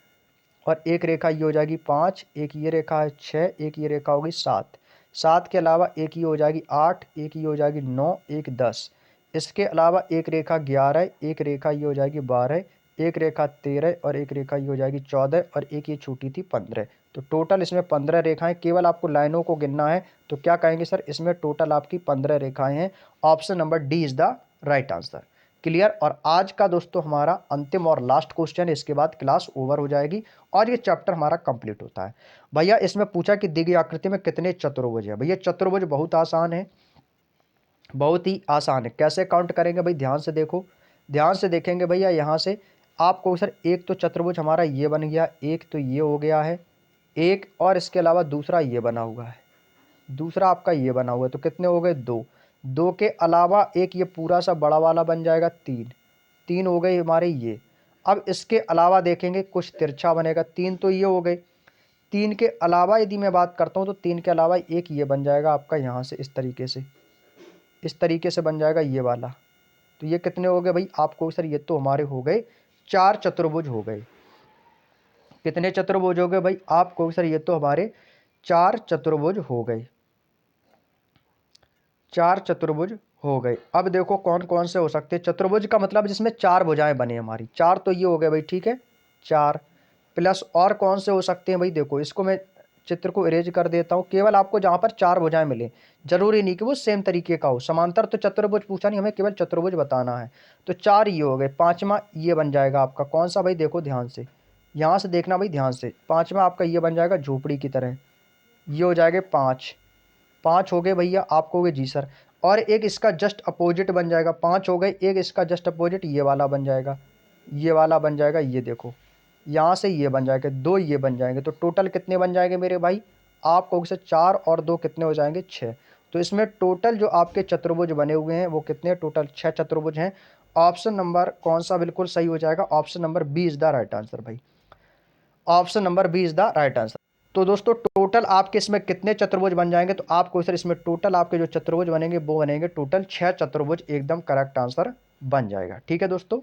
और एक रेखा ये हो जाएगी 5, एक ये रेखा है 6, एक ये रेखा होगी 7, 7 के अलावा एक ये हो जाएगी 8, एक ये हो जाएगी 9, एक 10। इसके अलावा एक रेखा 11, एक रेखा ये हो जाएगी 12, एक रेखा 13, और एक रेखा ये हो जाएगी 14, और एक ये छोटी थी 15। तो टोटल इसमें 15 रेखाएं। केवल आपको लाइनों को गिनना है, तो क्या कहेंगे सर? इसमें टोटल आपकी 15 रेखाएं हैं। Option number D is the right answer. Clear? और आज का दोस्तों हमारा अंतिम और लास्ट क्वेश्चन है, इसके बाद क्लास ओवर हो जाएगी और ये चैप्टर हमारा कंप्लीट होता है। भैया इसमें पूछा कि दी गई आकृति में कितने चतुर्भुज है। भैया चतुर्भुज बहुत आसान है, बहुत ही आसान है। कैसे काउंट करेंगे भाई? ध्यान से देखो, ध्यान से देखेंगे भैया। यहाँ से आपको सर एक तो चतुर्भुज हमारा ये बन गया, एक तो ये हो गया है, एक और इसके अलावा दूसरा ये बना हुआ है, दूसरा आपका ये बना हुआ है, तो कितने हो गए? 2, 2 के अलावा एक ये पूरा सा बड़ा वाला बन जाएगा 3, 3 हो गए हमारे ये। अब इसके अलावा देखेंगे कुछ तिरछा बनेगा, 3 तो ये हो गए। 3 के अलावा यदि मैं बात करता हूँ, तो 3 के अलावा एक ये बन जाएगा आपका यहाँ से, इस तरीके से बन जाएगा ये वाला। तो ये कितने हो गए भाई? आपको सर ये तो हमारे हो गए 4 चतुर्भुज हो गए। कितने चतुर्भुज हो गए भाई? आपको सर ये तो हमारे 4 चतुर्भुज हो गए, 4 चतुर्भुज हो गए। अब देखो कौन कौन से हो सकते हैं चतुर्भुज का मतलब जिसमें 4 भुजाएं बने हमारी। 4 तो ये हो गए भाई, ठीक है 4 प्लस और कौन से हो सकते हैं भाई? देखो इसको मैं चित्र को इरेज कर देता हूँ। केवल आपको जहाँ पर 4 भुजाएं मिले, जरूरी नहीं कि वो सेम तरीके का हो। समांतर तो चतुर्भुज पूछा नहीं, हमें केवल चतुर्भुज बताना है। तो 4 ये हो गए। 5वां ये बन जाएगा आपका कौन सा भाई? देखो ध्यान से, यहाँ से देखना भाई ध्यान से, 5 में आपका ये बन जाएगा झोपड़ी की तरह, ये हो जाएगा 5, 5 हो गए भैया, आप कहोगे जी सर। और एक इसका जस्ट अपोजिट बन जाएगा, 5 हो गए, एक इसका जस्ट अपोजिट ये वाला बन जाएगा, ये वाला बन जाएगा, ये देखो यहाँ से ये बन जाएगा, 2 ये बन जाएंगे। तो टोटल कितने बन जाएंगे मेरे भाई, आप कहोगे सर 4 और 2 कितने हो जाएंगे, 6। तो इसमें टोटल जो आपके चतुर्भुज बने हुए हैं वो कितने, टोटल 6 चतुर्भुज हैं। ऑप्शन नंबर कौन सा बिल्कुल सही हो जाएगा, option number B is the right answer भाई, option number B is the right answer. तो दोस्तों टोटल आपके इसमें कितने चतुर्भुज बन जाएंगे, तो आपको सर इसमें टोटल आपके जो चतुर्भुज बनेंगे वो बनेंगे टोटल 6 चतुर्भुज, एकदम करेक्ट आंसर बन जाएगा। ठीक है दोस्तों,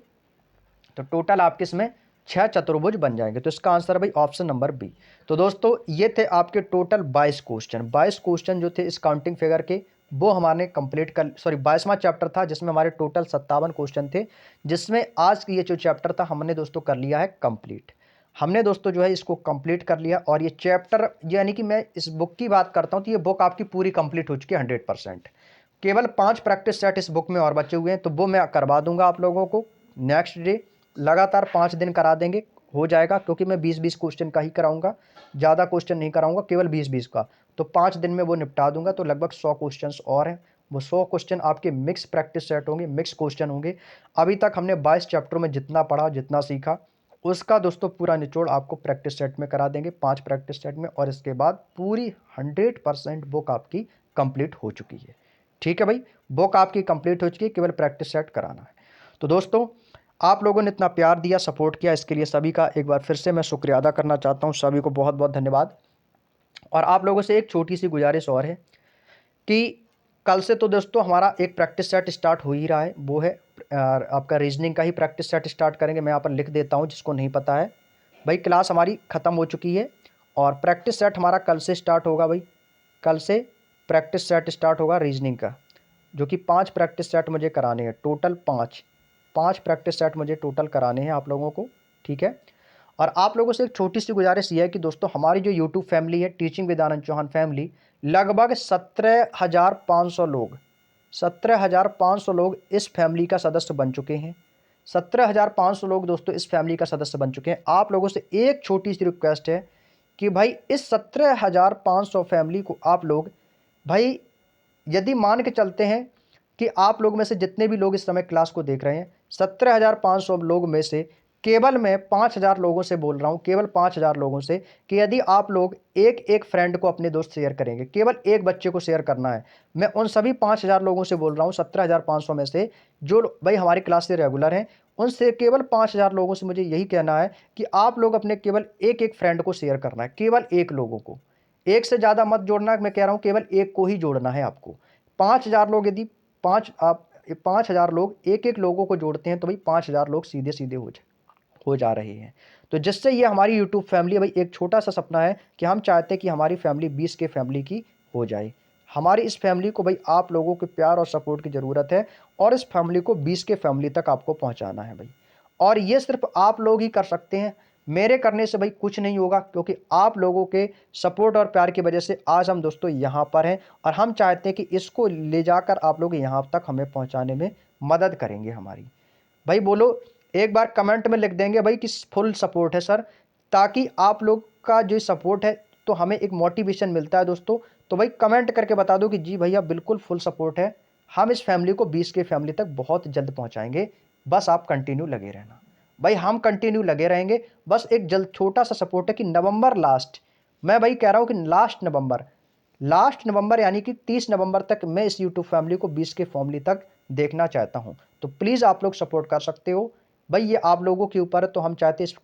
तो टोटल आपके इसमें 6 चतुर्भुज बन जाएंगे, तो इसका आंसर भाई ऑप्शन नंबर बी। तो दोस्तों ये थे आपके टोटल 22 क्वेश्चन, 22 क्वेश्चन जो थे इस काउंटिंग फिगर के, वो हमारे कंप्लीट कर, सॉरी 22वां चैप्टर था जिसमें हमारे टोटल 57 क्वेश्चन थे, जिसमें आज ये जो चैप्टर था हमने दोस्तों कर लिया है कंप्लीट। हमने दोस्तों जो है इसको कंप्लीट कर लिया, और ये चैप्टर यानी कि मैं इस बुक की बात करता हूँ तो ये बुक आपकी पूरी कंप्लीट हो चुकी है 100%। केवल 5 प्रैक्टिस सेट इस बुक में और बचे हुए हैं, तो वो मैं करवा दूंगा आप लोगों को नेक्स्ट डे, लगातार 5 दिन करा देंगे, हो जाएगा, क्योंकि मैं 20-20 क्वेश्चन का ही कराऊंगा, ज़्यादा क्वेश्चन नहीं कराऊंगा, केवल 20-20 का। तो 5 दिन में वो निपटा दूंगा, तो लगभग 100 क्वेश्चन और हैं। वो 100 क्वेश्चन आपके मिक्स प्रैक्टिस सेट होंगे, मिक्स क्वेश्चन होंगे। अभी तक हमने 22 चैप्टरों में जितना पढ़ा, जितना सीखा, उसका दोस्तों पूरा निचोड़ आपको प्रैक्टिस सेट में करा देंगे, 5 प्रैक्टिस सेट में, और इसके बाद पूरी 100% बुक आपकी कंप्लीट हो चुकी है। ठीक है भाई, बुक आपकी कंप्लीट हो चुकी है, केवल प्रैक्टिस सेट कराना है। तो दोस्तों आप लोगों ने इतना प्यार दिया, सपोर्ट किया, इसके लिए सभी का एक बार फिर से मैं शुक्रिया अदा करना चाहता हूँ, सभी को बहुत बहुत धन्यवाद। और आप लोगों से एक छोटी सी गुजारिश और है कि कल से तो दोस्तों हमारा एक प्रैक्टिस सेट स्टार्ट हो ही रहा है, वो है आपका रीजनिंग का ही प्रैक्टिस सेट स्टार्ट करेंगे। मैं यहाँ पर लिख देता हूँ जिसको नहीं पता है भाई, क्लास हमारी ख़त्म हो चुकी है और प्रैक्टिस सेट हमारा कल से स्टार्ट होगा भाई, कल से प्रैक्टिस सेट स्टार्ट होगा रीजनिंग का, जो कि 5 प्रैक्टिस सेट मुझे कराने हैं, टोटल 5 प्रैक्टिस सेट मुझे टोटल कराने हैं आप लोगों को। ठीक है, और आप लोगों से एक छोटी सी गुजारिश ये है कि दोस्तों हमारी जो यूट्यूब फैमिली है, teaching with Anand Chauhan family, लगभग 17,500 लोग, 17,500 लोग इस फैमिली का सदस्य बन चुके हैं। 17,500 लोग दोस्तों इस फैमिली का सदस्य बन चुके हैं। आप लोगों से एक छोटी सी रिक्वेस्ट है कि भाई इस 17,500 फैमिली को आप लोग भाई, यदि मान के चलते हैं कि आप लोग में से जितने भी लोग इस समय क्लास को देख रहे हैं, 17,500 लोग में से केवल मैं 5,000 लोगों से बोल रहा हूं, केवल 5,000 लोगों से, कि यदि आप लोग एक एक फ्रेंड को अपने दोस्त शेयर करेंगे, केवल एक बच्चे को शेयर करना है। मैं उन सभी 5,000 लोगों से बोल रहा हूं, 17,500 में से जो भाई हमारी क्लास से रेगुलर हैं, उनसे केवल 5,000 लोगों से मुझे यही कहना है कि आप लोग अपने केवल एक एक फ्रेंड को शेयर करना है, केवल एक लोगों को, एक से ज़्यादा मत जोड़ना है, मैं कह रहा हूँ केवल एक को ही जोड़ना है आपको। 5,000 लोग यदि 5,000 लोग एक एक लोगों को जोड़ते हैं तो भाई 5,000 लोग सीधे सीधे हो जा रहे हैं। तो जिससे ये हमारी यूट्यूब फैमिली, भाई एक छोटा सा सपना है कि हम चाहते हैं कि हमारी फैमिली 20 के फैमिली की हो जाए। हमारी इस फैमिली को भाई आप लोगों के प्यार और सपोर्ट की ज़रूरत है, और इस फैमिली को 20 के फैमिली तक आपको पहुंचाना है भाई, और ये सिर्फ आप लोग ही कर सकते हैं। मेरे करने से भाई कुछ नहीं होगा, क्योंकि आप लोगों के सपोर्ट और प्यार की वजह से आज हम दोस्तों यहाँ पर हैं, और हम चाहते हैं कि इसको ले जाकर आप लोग यहाँ तक हमें पहुँचाने में मदद करेंगे हमारी। भाई बोलो, एक बार कमेंट में लिख देंगे भाई कि फुल सपोर्ट है सर, ताकि आप लोग का जो सपोर्ट है तो हमें एक मोटिवेशन मिलता है दोस्तों। तो भाई कमेंट करके बता दो कि जी भैया बिल्कुल फुल सपोर्ट है, हम इस फैमिली को 20 के फैमिली तक बहुत जल्द पहुंचाएंगे, बस आप कंटिन्यू लगे रहना। भाई हम कंटिन्यू लगे रहेंगे, बस एक जल्द छोटा सा सपोर्ट है कि नवंबर लास्ट, मैं भाई कह रहा हूँ कि लास्ट नवंबर यानी कि 30 नवंबर तक मैं इस यूट्यूब फैमिली को 20 के फैमिली तक देखना चाहता हूं। तो प्लीज़ आप लोग सपोर्ट कर सकते हो भाई, ये आप लोगों के ऊपर है। तो हम चाहते हैं इस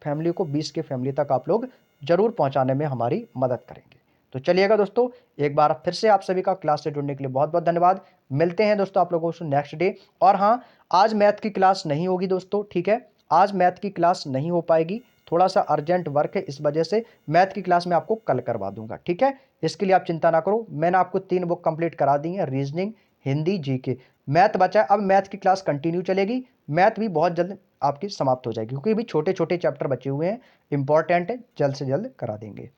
फैमिली को 20 के फैमिली तक आप लोग जरूर पहुंचाने में हमारी मदद करेंगे। तो चलिएगा दोस्तों, एक बार फिर से आप सभी का क्लास से जुड़ने के लिए बहुत बहुत धन्यवाद। मिलते हैं दोस्तों आप लोगों से नेक्स्ट डे। और हाँ, आज मैथ की क्लास नहीं होगी दोस्तों, ठीक है, आज मैथ की क्लास नहीं हो पाएगी, थोड़ा सा अर्जेंट वर्क है, इस वजह से मैथ की क्लास मैं आपको कल करवा दूंगा। ठीक है, इसके लिए आप चिंता ना करो, मैंने आपको 3 बुक कंप्लीट करा दी है, रीजनिंग, हिंदी, जीके, मैथ बचा है। अब मैथ की क्लास कंटिन्यू चलेगी, मैथ भी बहुत जल्द आपकी समाप्त हो जाएगी, क्योंकि भी छोटे छोटे चैप्टर बचे हुए हैं, इंपॉर्टेंट है, जल्द से जल्द करा देंगे।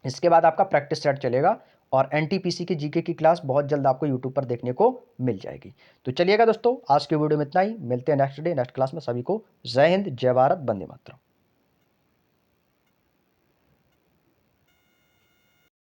इसके बाद आपका प्रैक्टिस सेट चलेगा, और एनटीपीसी की जीके की क्लास बहुत जल्द आपको यूट्यूब पर देखने को मिल जाएगी। तो चलिएगा दोस्तों, आज के वीडियो में इतना ही, मिलते हैं नेक्स्ट डे नेक्स्ट क्लास में। सभी को जय हिंद, जय भारत, वंदे मातरम।